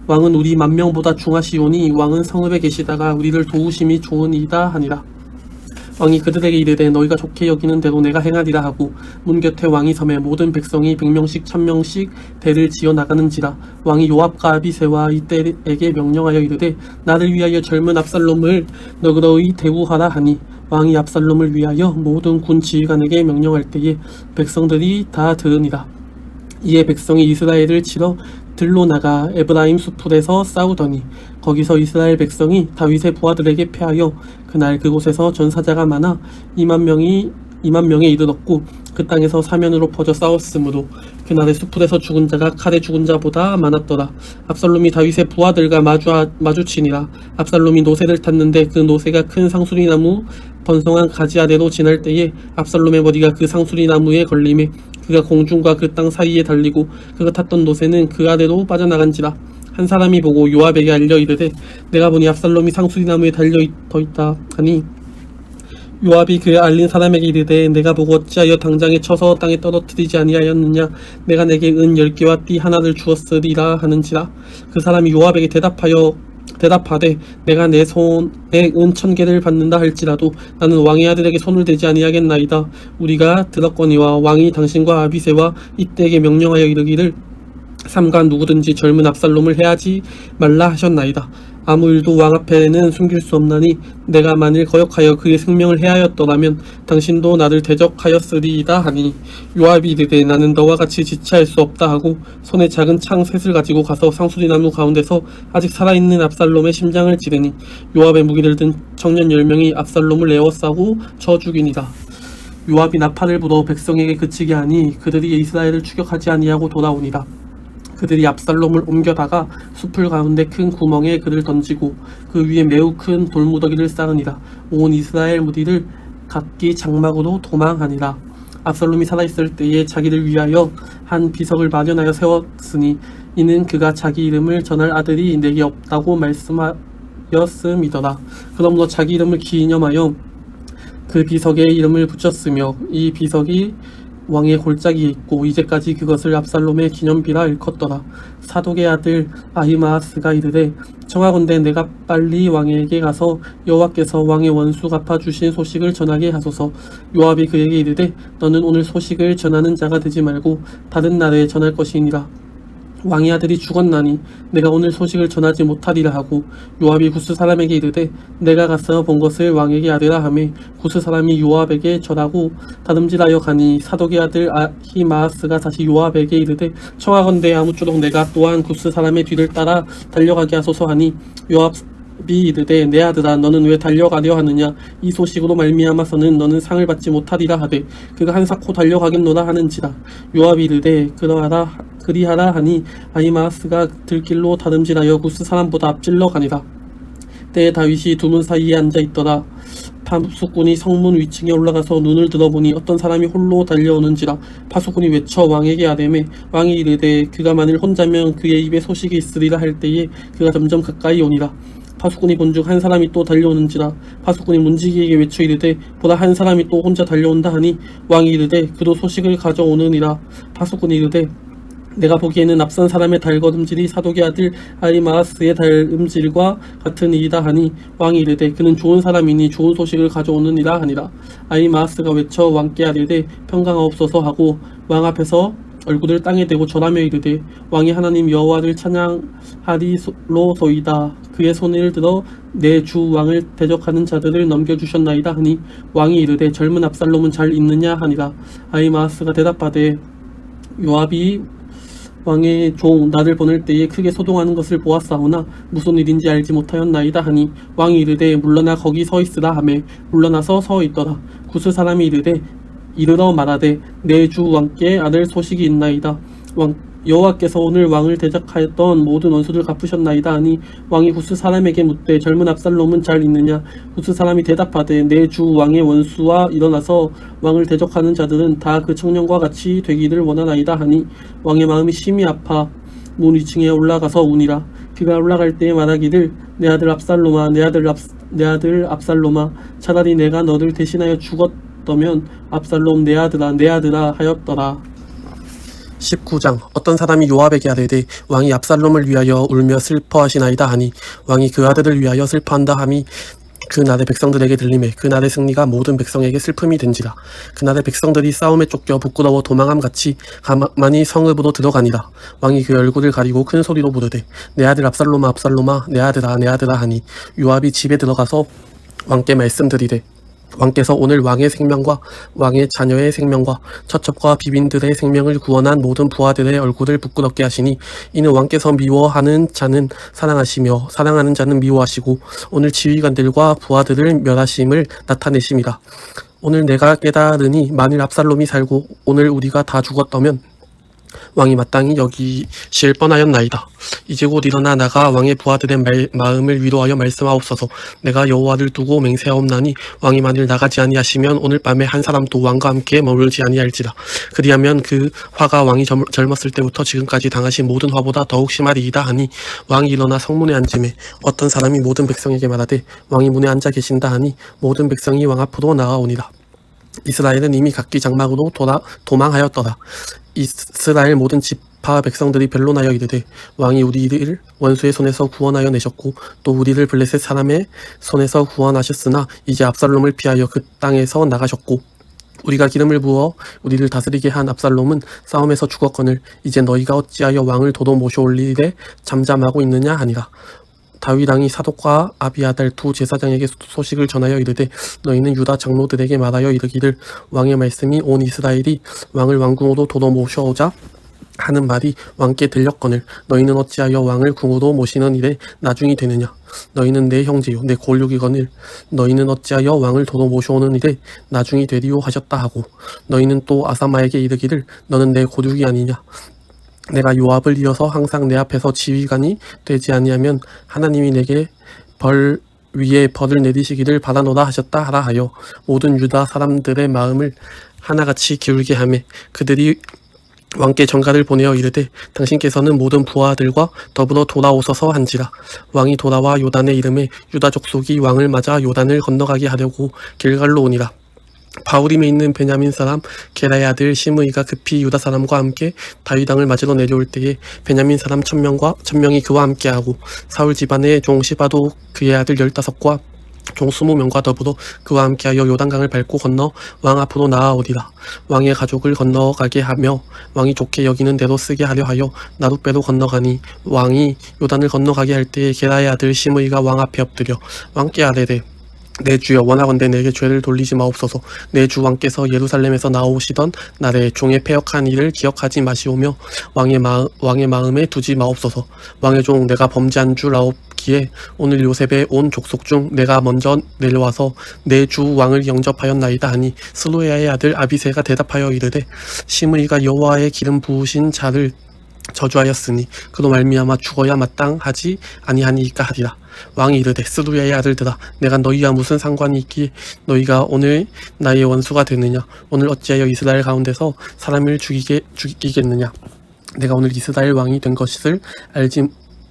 왕은 우리 만명보다 중하시오니 왕은 성읍에 계시다가 우리를 도우심이 좋으니이다 하니라. 왕이 그들에게 이르되 너희가 좋게 여기는 대로 내가 행하리라 하고 문 곁에 왕이 섬에 모든 백성이 100명씩 1000명씩 대를 지어 나가는지라. 왕이 요압과 아비새와 이때에게 명령하여 이르되 나를 위하여 젊은 압살롬을 너그러이 대우하라 하니 왕이 압살롬을 위하여 모든 군 지휘관에게 명령할 때에 백성들이 다 들으니라. 이에 백성이 이스라엘을 치러 들로 나가 에브라임 수풀에서 싸우더니 거기서 이스라엘 백성이 다윗의 부하들에게 패하여 그날 그곳에서 전사자가 많아 2만 명에 이르렀고 그 땅에서 사면으로 퍼져 싸웠으므로 그날의 수풀에서 죽은 자가 칼에 죽은 자보다 많았더라. 압살롬이 다윗의 부하들과 마주치니라. 압살롬이 노새를 탔는데 그 노새가 큰 상수리나무 번성한 가지 아래로 지날 때에 압살롬의 머리가 그 상수리나무에 걸림에 그가 공중과 그 땅 사이에 달리고 그가 탔던 노새는 그 아래로 빠져나간지라. 한 사람이 보고 요압에게 알려 이르되 내가 보니 압살롬이 상수리나무에 달려 있다 하니 요압이 그의 알린 사람에게 이르되 내가 보고 어찌하여 당장에 쳐서 땅에 떨어뜨리지 아니하였느냐. 내가 내게 은 10개와 띠 하나를 주었으리라 하는지라. 그 사람이 요압에게 대답하되 내가 내 손에 은 1000개를 받는다 할지라도 나는 왕의 아들에게 손을 대지 아니하겠나이다. 우리가 들었거니와 왕이 당신과 아비새와 이때에게 명령하여 이르기를 삼가 누구든지 젊은 압살롬을 해하지 말라 하셨나이다. 아무 일도 왕 앞에는 숨길 수 없나니 내가 만일 거역하여 그의 생명을 해하였더라면 당신도 나를 대적하였으리이다 하니 요압이 이르되 나는 너와 같이 지체할 수 없다 하고 손에 작은 창 셋을 가지고 가서 상수리나무 가운데서 아직 살아있는 압살롬의 심장을 찌르니 요압의 무기를 든 청년 10명이 압살롬을 에워싸고 쳐 죽이니라. 요압이 나팔을 불어 백성에게 그치게 하니 그들이 이스라엘을 추격하지 아니하고 돌아오니라. 그들이 압살롬을 옮겨다가 숲을 가운데 큰 구멍에 그를 던지고 그 위에 매우 큰 돌무더기를 쌓으니라. 온 이스라엘 무리를 각기 장막으로 도망하니라. 압살롬이 살아있을 때에 자기를 위하여 한 비석을 마련하여 세웠으니 이는 그가 자기 이름을 전할 아들이 내게 없다고 말씀하였음이더라. 그러므로 자기 이름을 기념하여 그 비석에 이름을 붙였으며 이 비석이 왕의 골짜기에 있고 이제까지 그것을 압살롬의 기념비라 일컫더라. 사독의 아들 아히마아스가 이르되 청하건대 내가 빨리 왕에게 가서 여호와께서 왕의 원수 갚아주신 소식을 전하게 하소서. 요압이 그에게 이르되 너는 오늘 소식을 전하는 자가 되지 말고 다른 날에 전할 것이니라. 왕의 아들이 죽었나니 내가 오늘 소식을 전하지 못하리라 하고 요압이 구스 사람에게 이르되 내가 가서 본 것을 왕에게 아뢰라 하매 구스 사람이 요압에게 절하고 다름질하여 가니 사독의 아들 아히마아스가 다시 요압에게 이르되 청하건대 아무쪼록 내가 또한 구스 사람의 뒤를 따라 달려가게 하소서 하니 요압이 이르되 내 아들아 너는 왜 달려가려 하느냐 이 소식으로 말미암아서는 너는 상을 받지 못하리라 하되 그가 한사코 달려가겠노라 하는지라. 요압이 이르되 그리하라 하니 아히마아스가 들길로 다름질하여 구스 사람보다 앞질러 가니라. 때에 다윗이 두 문 사이에 앉아 있더라. 파수꾼이 성문 위층에 올라가서 눈을 들어보니 어떤 사람이 홀로 달려오는지라. 파수꾼이 외쳐 왕에게 아뢰매 왕이 이르되 그가 만일 혼자면 그의 입에 소식이 있으리라 할 때에 그가 점점 가까이 오니라. 파수꾼이 본즉 한 사람이 또 달려오는지라. 파수꾼이 문지기에게 외쳐 이르되 보라 한 사람이 또 혼자 달려온다 하니 왕이 이르되 그도 소식을 가져오느니라. 파수꾼이 이르되 내가 보기에는 앞선 사람의 달걸음질이 사독의 아들 아히마아스의 달음질과 같은 일이다 하니 왕이 이르되 그는 좋은 사람이니 좋은 소식을 가져오느니라 하니라. 아히마아스가 외쳐 왕께 아뢰되 평강하옵소서 하고 왕 앞에서 얼굴을 땅에 대고 절하며 이르되 왕이 하나님 여호와를 찬양하리로소이다. 그의 손을 들어 내 주 왕을 대적하는 자들을 넘겨주셨나이다 하니 왕이 이르되 젊은 압살롬은 잘 있느냐 하니라. 아히마아스가 대답하되 요압이 왕의 종 나를 보낼 때에 크게 소동하는 것을 보았사오나 무슨 일인지 알지 못하였나이다 하니 왕이 이르되 물러나 거기 서 있으라 하매 물러나서 서 있더라. 구스 사람이 이르되 이르러 말하되 내 주 왕께 아들 소식이 있나이다. 여호와께서 오늘 왕을 대적하였던 모든 원수를 갚으셨나이다 하니 왕이 구스 사람에게 묻되 젊은 압살롬은 잘 있느냐. 구스 사람이 대답하되 내 주 왕의 원수와 일어나서 왕을 대적하는 자들은 다 그 청년과 같이 되기를 원하나이다 하니 왕의 마음이 심히 아파 문 위층에 올라가서 우니라. 그가 올라갈 때에 말하기를 내 아들 압살롬아 내 아들 압살롬아 차라리 내가 너를 대신하여 죽었다면 압살롬 내 아들아 하였더라. 19장. 어떤 사람이 요압에게 아뢰되 왕이 압살롬을 위하여 울며 슬퍼하시나이다 하니 왕이 그 아들을 위하여 슬퍼한다 함이 그 날의 백성들에게 들리매 그 날의 승리가 모든 백성에게 슬픔이 된지라. 그 날의 백성들이 싸움에 쫓겨 부끄러워 도망함 같이 가만히 성읍으로 들어가니라. 왕이 그 얼굴을 가리고 큰 소리로 부르되 내 아들 압살롬아 압살롬아 내 아들아 하니 요압이 집에 들어가서 왕께 말씀드리되 왕께서 오늘 왕의 생명과 왕의 자녀의 생명과 처첩과 비빈들의 생명을 구원한 모든 부하들의 얼굴을 부끄럽게 하시니 이는 왕께서 미워하는 자는 사랑하시며 사랑하는 자는 미워하시고 오늘 지휘관들과 부하들을 멸하심을 나타내심이라. 오늘 내가 깨달으니 만일 압살롬이 살고 오늘 우리가 다 죽었다면 왕이 마땅히 여기실 뻔하였나이다. 이제 곧 일어나 나가 왕의 부하들의 마음을 위로하여 말씀하옵소서. 내가 여호와를 두고 맹세하옵나니 왕이 만일 나가지 아니하시면 오늘 밤에 한 사람도 왕과 함께 머물지 아니할지라. 그리하면 그 화가 왕이 젊었을 때부터 지금까지 당하신 모든 화보다 더욱 심하리이다 하니 왕이 일어나 성문에 앉음에 어떤 사람이 모든 백성에게 말하되 왕이 문에 앉아 계신다 하니 모든 백성이 왕 앞으로 나아오니라. 이스라엘은 이미 각기 장막으로 도망하였더라. 이스라엘 모든 지파 백성들이 변론하여 이르되 왕이 우리를 원수의 손에서 구원하여 내셨고 또 우리를 블레셋 사람의 손에서 구원하셨으나 이제 압살롬을 피하여 그 땅에서 나가셨고 우리가 기름을 부어 우리를 다스리게 한 압살롬은 싸움에서 죽었거늘 이제 너희가 어찌하여 왕을 도로 모셔올 일에 잠잠하고 있느냐 하니라. 다윗 왕이 사독과 아비아달 두 제사장에게 소식을 전하여 이르되 너희는 유다 장로들에게 말하여 이르기를 왕의 말씀이 온 이스라엘이 왕을 왕궁으로 도로 모셔오자 하는 말이 왕께 들렸거늘 너희는 어찌하여 왕을 궁으로 모시는 일에 나중이 되느냐. 너희는 내 형제요 내 골육이거늘 너희는 어찌하여 왕을 도로 모셔오는 일에 나중이 되리요 하셨다 하고 너희는 또 아사마에게 이르기를 너는 내 골육이 아니냐. 내가 요압을 이어서 항상 내 앞에서 지휘관이 되지 아니하면 하나님이 내게 벌 위에 벌을 내리시기를 바라노라 하셨다 하라 하여 모든 유다 사람들의 마음을 하나같이 기울게 하매 그들이 왕께 전가를 보내어 이르되 당신께서는 모든 부하들과 더불어 돌아오소서 한지라. 왕이 돌아와 요단의 이름에 유다 족속이 왕을 맞아 요단을 건너가게 하려고 길갈로 오니라. 바후림에 있는 베냐민 사람 게라의 아들 시므이가 급히 유다 사람과 함께 다윗 왕을 맞으러 내려올 때에 베냐민 사람 1000명이 그와 함께하고 사울 집안의 종 시바도 그의 아들 15과 종 20명과 더불어 그와 함께하여 요단강을 밟고 건너 왕 앞으로 나아오리라. 왕의 가족을 건너가게 하며 왕이 좋게 여기는 대로 쓰게 하려 하여 나룻배로 건너가니 왕이 요단을 건너가게 할 때에 게라의 아들 시므이가 왕 앞에 엎드려 왕께 아뢰되 내 주여 원하건대 내게 죄를 돌리지 마옵소서. 내 주 왕께서 예루살렘에서 나오시던 날에 종의 패역한 일을 기억하지 마시오며 왕의 마음에 두지 마옵소서. 왕의 종 내가 범죄한 줄 아옵기에 오늘 요셉의 온 족속 중 내가 먼저 내려와서 내 주 왕을 영접하였나이다 하니 스루야의 아들 아비새가 대답하여 이르되 시므이가 여호와의 기름 부으신 자를 저주하였으니 그로 말미암아 죽어야 마땅하지 아니하니이까 하리라. 왕이 이르되 스루야의 아들들아 내가 너희와 무슨 상관이 있기에 너희가 오늘 나의 원수가 되느냐. 오늘 어찌하여 이스라엘 가운데서 사람을 죽이겠느냐. 내가 오늘 이스라엘 왕이 된 것을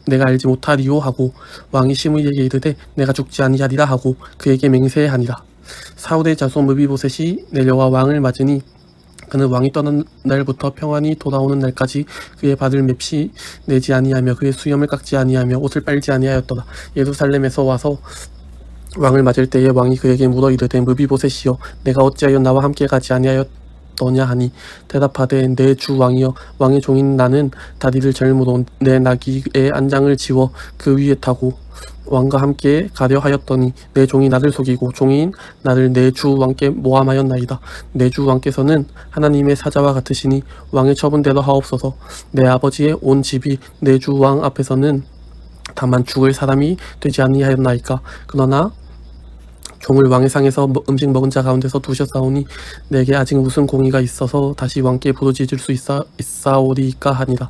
내가 알지 못하리요 하고 왕이 시므이에게 이르되 내가 죽지 아니하리라 하고 그에게 맹세하니라. 사울의 자손 므비보셋이 내려와 왕을 맞으니 그는 왕이 떠난 날부터 평안히 돌아오는 날까지 그의 발을 맵시 내지 아니하며 그의 수염을 깎지 아니하며 옷을 빨지 아니하였더라. 예루살렘에서 와서 왕을 맞을 때에 왕이 그에게 물어 이르되 므비보셋이여 내가 어찌하여 나와 함께 가지 아니하였더냐 하니 대답하되 내 주 왕이여 왕의 종인 나는 다리를 절므로 내 나귀의 안장을 지워 그 위에 타고 왕과 함께 가려 하였더니 내 종이 나를 속이고 종인 나를 내 주 왕께 모함하였나이다. 내 주 왕께서는 하나님의 사자와 같으시니 왕의 처분대로 하옵소서. 내 아버지의 온 집이 내 주 왕 앞에서는 다만 죽을 사람이 되지 아니하였나이까. 그러나 종을 왕의 상에서 음식 먹은 자 가운데서 두셨사오니 내게 아직 무슨 공의가 있어서 다시 왕께 부르짖을 수 있사오리까 하니라.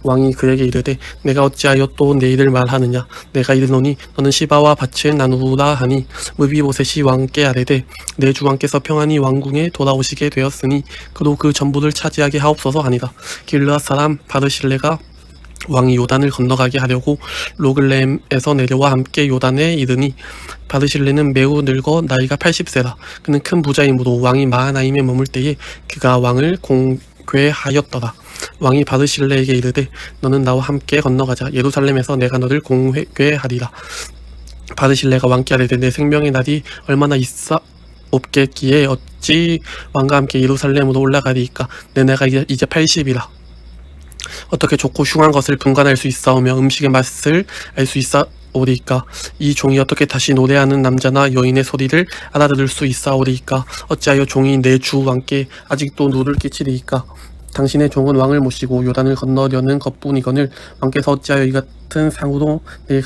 왕이 그에게 이르되 내가 어찌하여 또 내 일을 말하느냐. 내가 이르노니 너는 시바와 밭을 나누라 하니 므비보셋이 왕께 아뢰되 내 주 왕께서 평안히 왕궁에 돌아오시게 되었으니 그로 그 전부를 차지하게 하옵소서 하니라. 길르앗 사람 바르실레가 왕이 요단을 건너가게 하려고 로글렘에서 내려와 함께 요단에 이르니 바르실레는 매우 늙어 나이가 80세라. 그는 큰 부자이므로 왕이 마하나임에 머물 때에 그가 왕을 공궤하였더라. 왕이 바르실레에게 이르되 너는 나와 함께 건너가자. 예루살렘에서 내가 너를 공궤하리라. 바르실레가 왕께 아뢰되 내 생명의 날이 얼마나 없겠기에 어찌 왕과 함께 예루살렘으로 올라가리이까. 내 나이가 이제 80이라. 어떻게 좋고 흉한 것을 분간할 수 있사오며 음식의 맛을 알 수 있사오리이까. 이 종이 어떻게 다시 노래하는 남자나 여인의 소리를 알아들을 수 있사오리이까. 어찌하여 종이 내 주 왕께 아직도 누를 끼치리이까. 당신의 종은 왕을 모시고 요단을 건너려는 것뿐이거늘 왕께서 어찌하여 이 같은 상으로 내게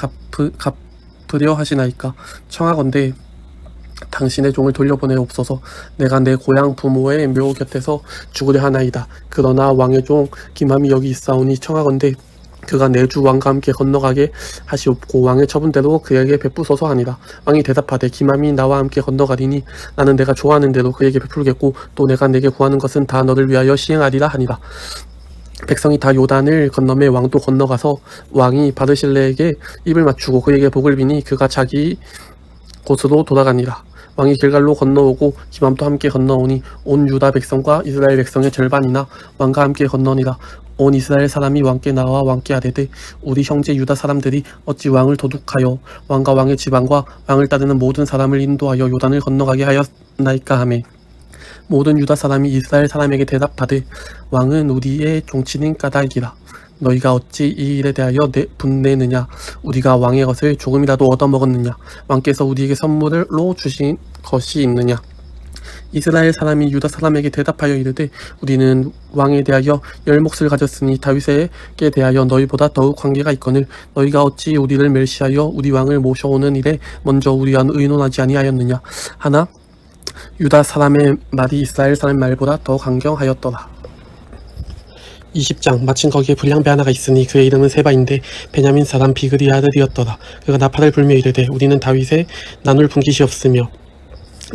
갚으려 하시나이까. 청하건대 당신의 종을 돌려보내옵소서. 내가 내 고향 부모의 묘 곁에서 죽으려 하나이다. 그러나 왕의 종 기맘이 여기 있사오니 청하건대 그가 내 주 왕과 함께 건너가게 하시옵고 왕의 처분대로 그에게 베푸소서 하니라. 왕이 대답하되 기맘이 나와 함께 건너가리니 나는 내가 좋아하는 대로 그에게 베풀겠고 또 내가 내게 구하는 것은 다 너를 위하여 시행하리라 하니라. 백성이 다 요단을 건너매 왕도 건너가서 왕이 바르실레에게 입을 맞추고 그에게 복을 비니 그가 자기 곳으로 돌아가니라. 왕이 길갈로 건너오고 기맘도 함께 건너오니 온 유다 백성과 이스라엘 백성의 절반이나 왕과 함께 건너니라. 온 이스라엘 사람이 왕께 나와 왕께 아뢰되 우리 형제 유다 사람들이 어찌 왕을 도둑하여 왕과 왕의 지방과 왕을 따르는 모든 사람을 인도하여 요단을 건너가게 하였나이까 하매 모든 유다 사람이 이스라엘 사람에게 대답하되 왕은 우리의 종치는 까닭이라. 너희가 어찌 이 일에 대하여 분내느냐? 우리가 왕의 것을 조금이라도 얻어먹었느냐? 왕께서 우리에게 선물로 주신 것이 있느냐? 이스라엘 사람이 유다 사람에게 대답하여 이르되 우리는 왕에 대하여 10몫을 가졌으니 다윗에게 대하여 너희보다 더욱 관계가 있거늘 너희가 어찌 우리를 멸시하여 우리 왕을 모셔오는 일에 먼저 우리와 의논하지 아니하였느냐? 하나 유다 사람의 말이 이스라엘 사람의 말보다 더 강경하였더라. 20장 마침 거기에 불량배 하나가 있으니 그의 이름은 세바인데 베냐민 사람 비그리의 아들이었더라. 그가 나팔을 불며 이르되 우리는 다윗의 나눌 분깃이 없으며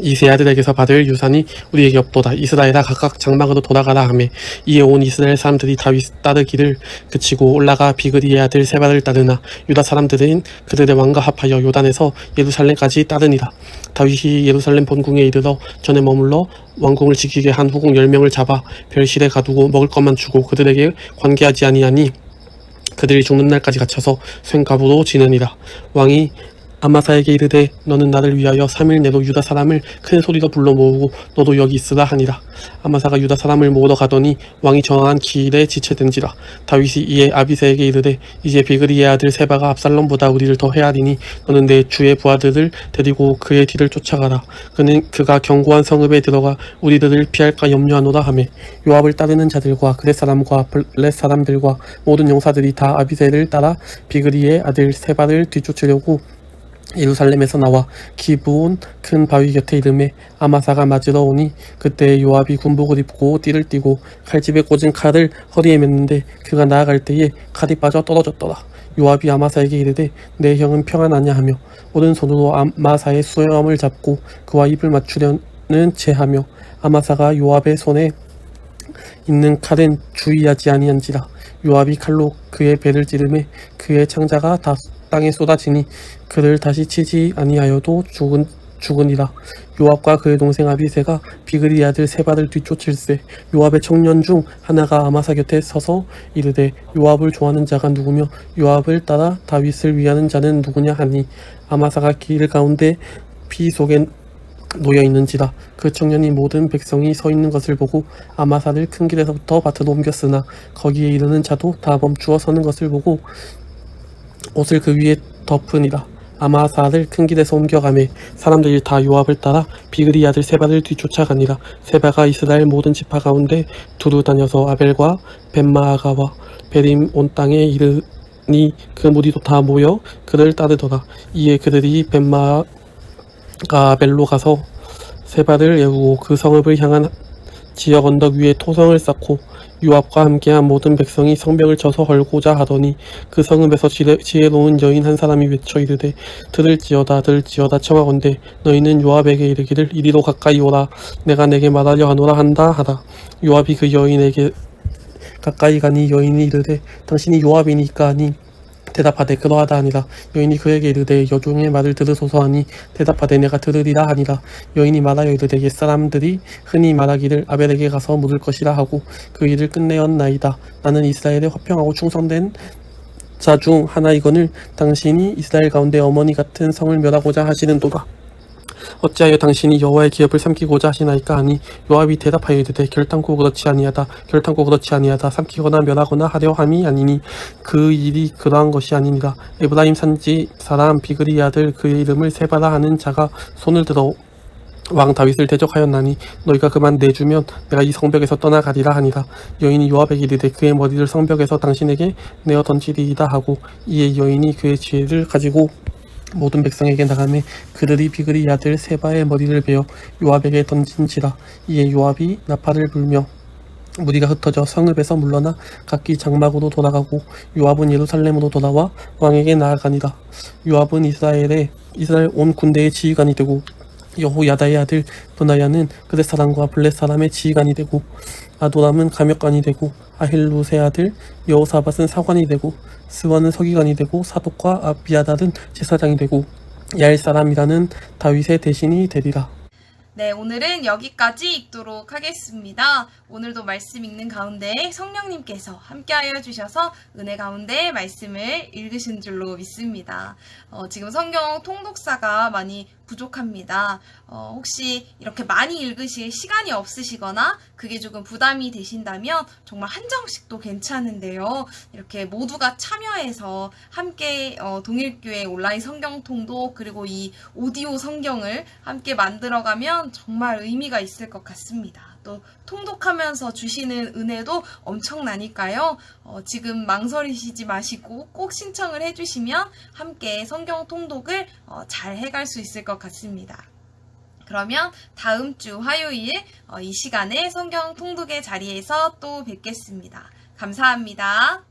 이 세 아들에게서 받을 유산이 우리에게 없도다. 이스라엘아 각각 장막으로 돌아가라 하매 이에 온 이스라엘 사람들이 다윗 따르기를 그치고 올라가 비그리의 아들 세바를 따르나 유다 사람들은 그들의 왕과 합하여 요단에서 예루살렘까지 따르니라. 다윗이 예루살렘 본궁에 이르러 전에 머물러 왕궁을 지키게 한 후궁 10명을 잡아 별실에 가두고 먹을 것만 주고 그들에게 관계하지 아니하니 그들이 죽는 날까지 갇혀서 쇳갑으로 지내니라. 왕이 아마사에게 이르되 너는 나를 위하여 3일 내로 유다 사람을 큰 소리로 불러 모으고 너도 여기 있으라 하니라. 아마사가 유다 사람을 모으러 가더니 왕이 정한 길에 지체된지라. 다윗이 이에 아비새에게 이르되 이제 비그리의 아들 세바가 압살롬보다 우리를 더 헤아리니 너는 내 주의 부하들을 데리고 그의 뒤를 쫓아가라. 그가 견고한 성읍에 들어가 우리들을 피할까 염려하노라 하매 요압을 따르는 자들과 그렛 사람과 블렛 사람들과 모든 용사들이 다 아비새를 따라 비그리의 아들 세바를 뒤쫓으려고 예루살렘에서 나와 기브온 큰 바위 곁에 이르매 아마사가 맞으러 오니 그때 요압이 군복을 입고 띠를 띠고 칼집에 꽂은 칼을 허리에 맸는데 그가 나아갈 때에 칼이 빠져 떨어졌더라. 요압이 아마사에게 이르되 내 형은 평안하냐 하며 오른손으로 아마사의 수염을 잡고 그와 입을 맞추려는 체하며 아마사가 요압의 손에 있는 칼은 주의하지 아니한지라. 요압이 칼로 그의 배를 찌르매 그의 창자가 다 땅에 쏟아지니 그를 다시 치지 아니하여도 죽으니라. 요압과 그의 동생 아비새가 비그리 아들 세바를 뒤쫓을세. 요압의 청년 중 하나가 아마사 곁에 서서 이르되 요압을 좋아하는 자가 누구며 요압을 따라 다윗을 위하는 자는 누구냐 하니 아마사가 길 가운데 피 속에 놓여 있는지라. 그 청년이 모든 백성이 서 있는 것을 보고 아마사를 큰 길에서부터 밭으로 옮겼으나 거기에 이르는 자도 다 멈추어 서는 것을 보고 옷을 그 위에 덮으니라. 아마사를 큰 길에서 옮겨가매 사람들이 다 요압을 따라 비그리 아들 세바를 뒤쫓아가니라. 세바가 이스라엘 모든 지파 가운데 두루 다녀서 아벨과 벤마아가와 베림 온 땅에 이르니 그 무리도 다 모여 그를 따르더라. 이에 그들이 벤마아가 아벨로 가서 세바를 애우고 그 성읍을 향한 지역 언덕 위에 토성을 쌓고 요압과 함께한 모든 백성이 성벽을 쳐서 헐고자 하더니 그 성읍에서 지혜로운 여인 한 사람이 외쳐 이르되 들을지어다 청하건대 너희는 요압에게 이르기를 이리로 가까이 오라 내가 내게 말하려 하노라 한다 하라. 요압이 그 여인에게 가까이 가니 여인이 이르되 당신이 요압이니까 하니 대답하되 그러하다 하니라. 여인이 그에게 이르되 여종의 말을 들으소서 하니 대답하되 내가 들으리라 하니라. 여인이 말하여 이르되 옛사람들이 흔히 말하기를 아벨에게 가서 묻을 것이라 하고 그 일을 끝내었나이다. 나는 이스라엘에 화평하고 충성된 자 중 하나이거늘 당신이 이스라엘 가운데 어머니 같은 성을 멸하고자 하시는도다. 어찌하여 당신이 여호와의 기업을 삼키고자 하시나이까 하니 요압이 대답하여 이르되 결단코 그렇지 아니하다 삼키거나 멸하거나 하려 함이 아니니 그 일이 그러한 것이 아니니라. 에브라임 산지 사람 비그리 아들 그의 이름을 세바라 하는 자가 손을 들어 왕 다윗을 대적하였나니 너희가 그만 내주면 내가 이 성벽에서 떠나가리라 하니라. 여인이 요압에게 이르되 그의 머리를 성벽에서 당신에게 내어 던지리이다 하고 이에 여인이 그의 지혜를 가지고 모든 백성에게 나가매 그들이 비그리 아들 세바의 머리를 베어 요압에게 던진지라. 이에 요압이 나팔을 불며 무리가 흩어져 성읍에서 물러나 각기 장막으로 돌아가고 요압은 예루살렘으로 돌아와 왕에게 나아가니라. 요압은 이스라엘 온 군대의 지휘관이 되고 여호야다의 아들 브나야는 그렛 사람과 블렛 사람의 지휘관이 되고 아도람은 감역관이 되고 아힐루의 아들 여호사밧은 사관이 되고 스와는 서기관이 되고 사독과 아비아달은 제사장이 되고 야엘 사람이라는 다윗의 대신이 되리라. 네, 오늘은 여기까지 읽도록 하겠습니다. 오늘도 말씀 읽는 가운데 성령님께서 함께하여 주셔서 은혜 가운데 말씀을 읽으신 줄로 믿습니다. 지금 성경 통독사가 많이 부족합니다. 혹시 이렇게 많이 읽으실 시간이 없으시거나 그게 조금 부담이 되신다면 정말 한 장씩도 괜찮은데요. 이렇게 모두가 참여해서 함께 동일교회 온라인 성경 통독 그리고 이 오디오 성경을 함께 만들어가면 정말 의미가 있을 것 같습니다. 또 통독하면서 주시는 은혜도 엄청나니까요. 지금 망설이시지 마시고 꼭 신청을 해주시면 함께 성경 통독을 잘 해갈 수 있을 것 같습니다. 그러면 다음 주 화요일 이 시간에 성경 통독의 자리에서 또 뵙겠습니다. 감사합니다.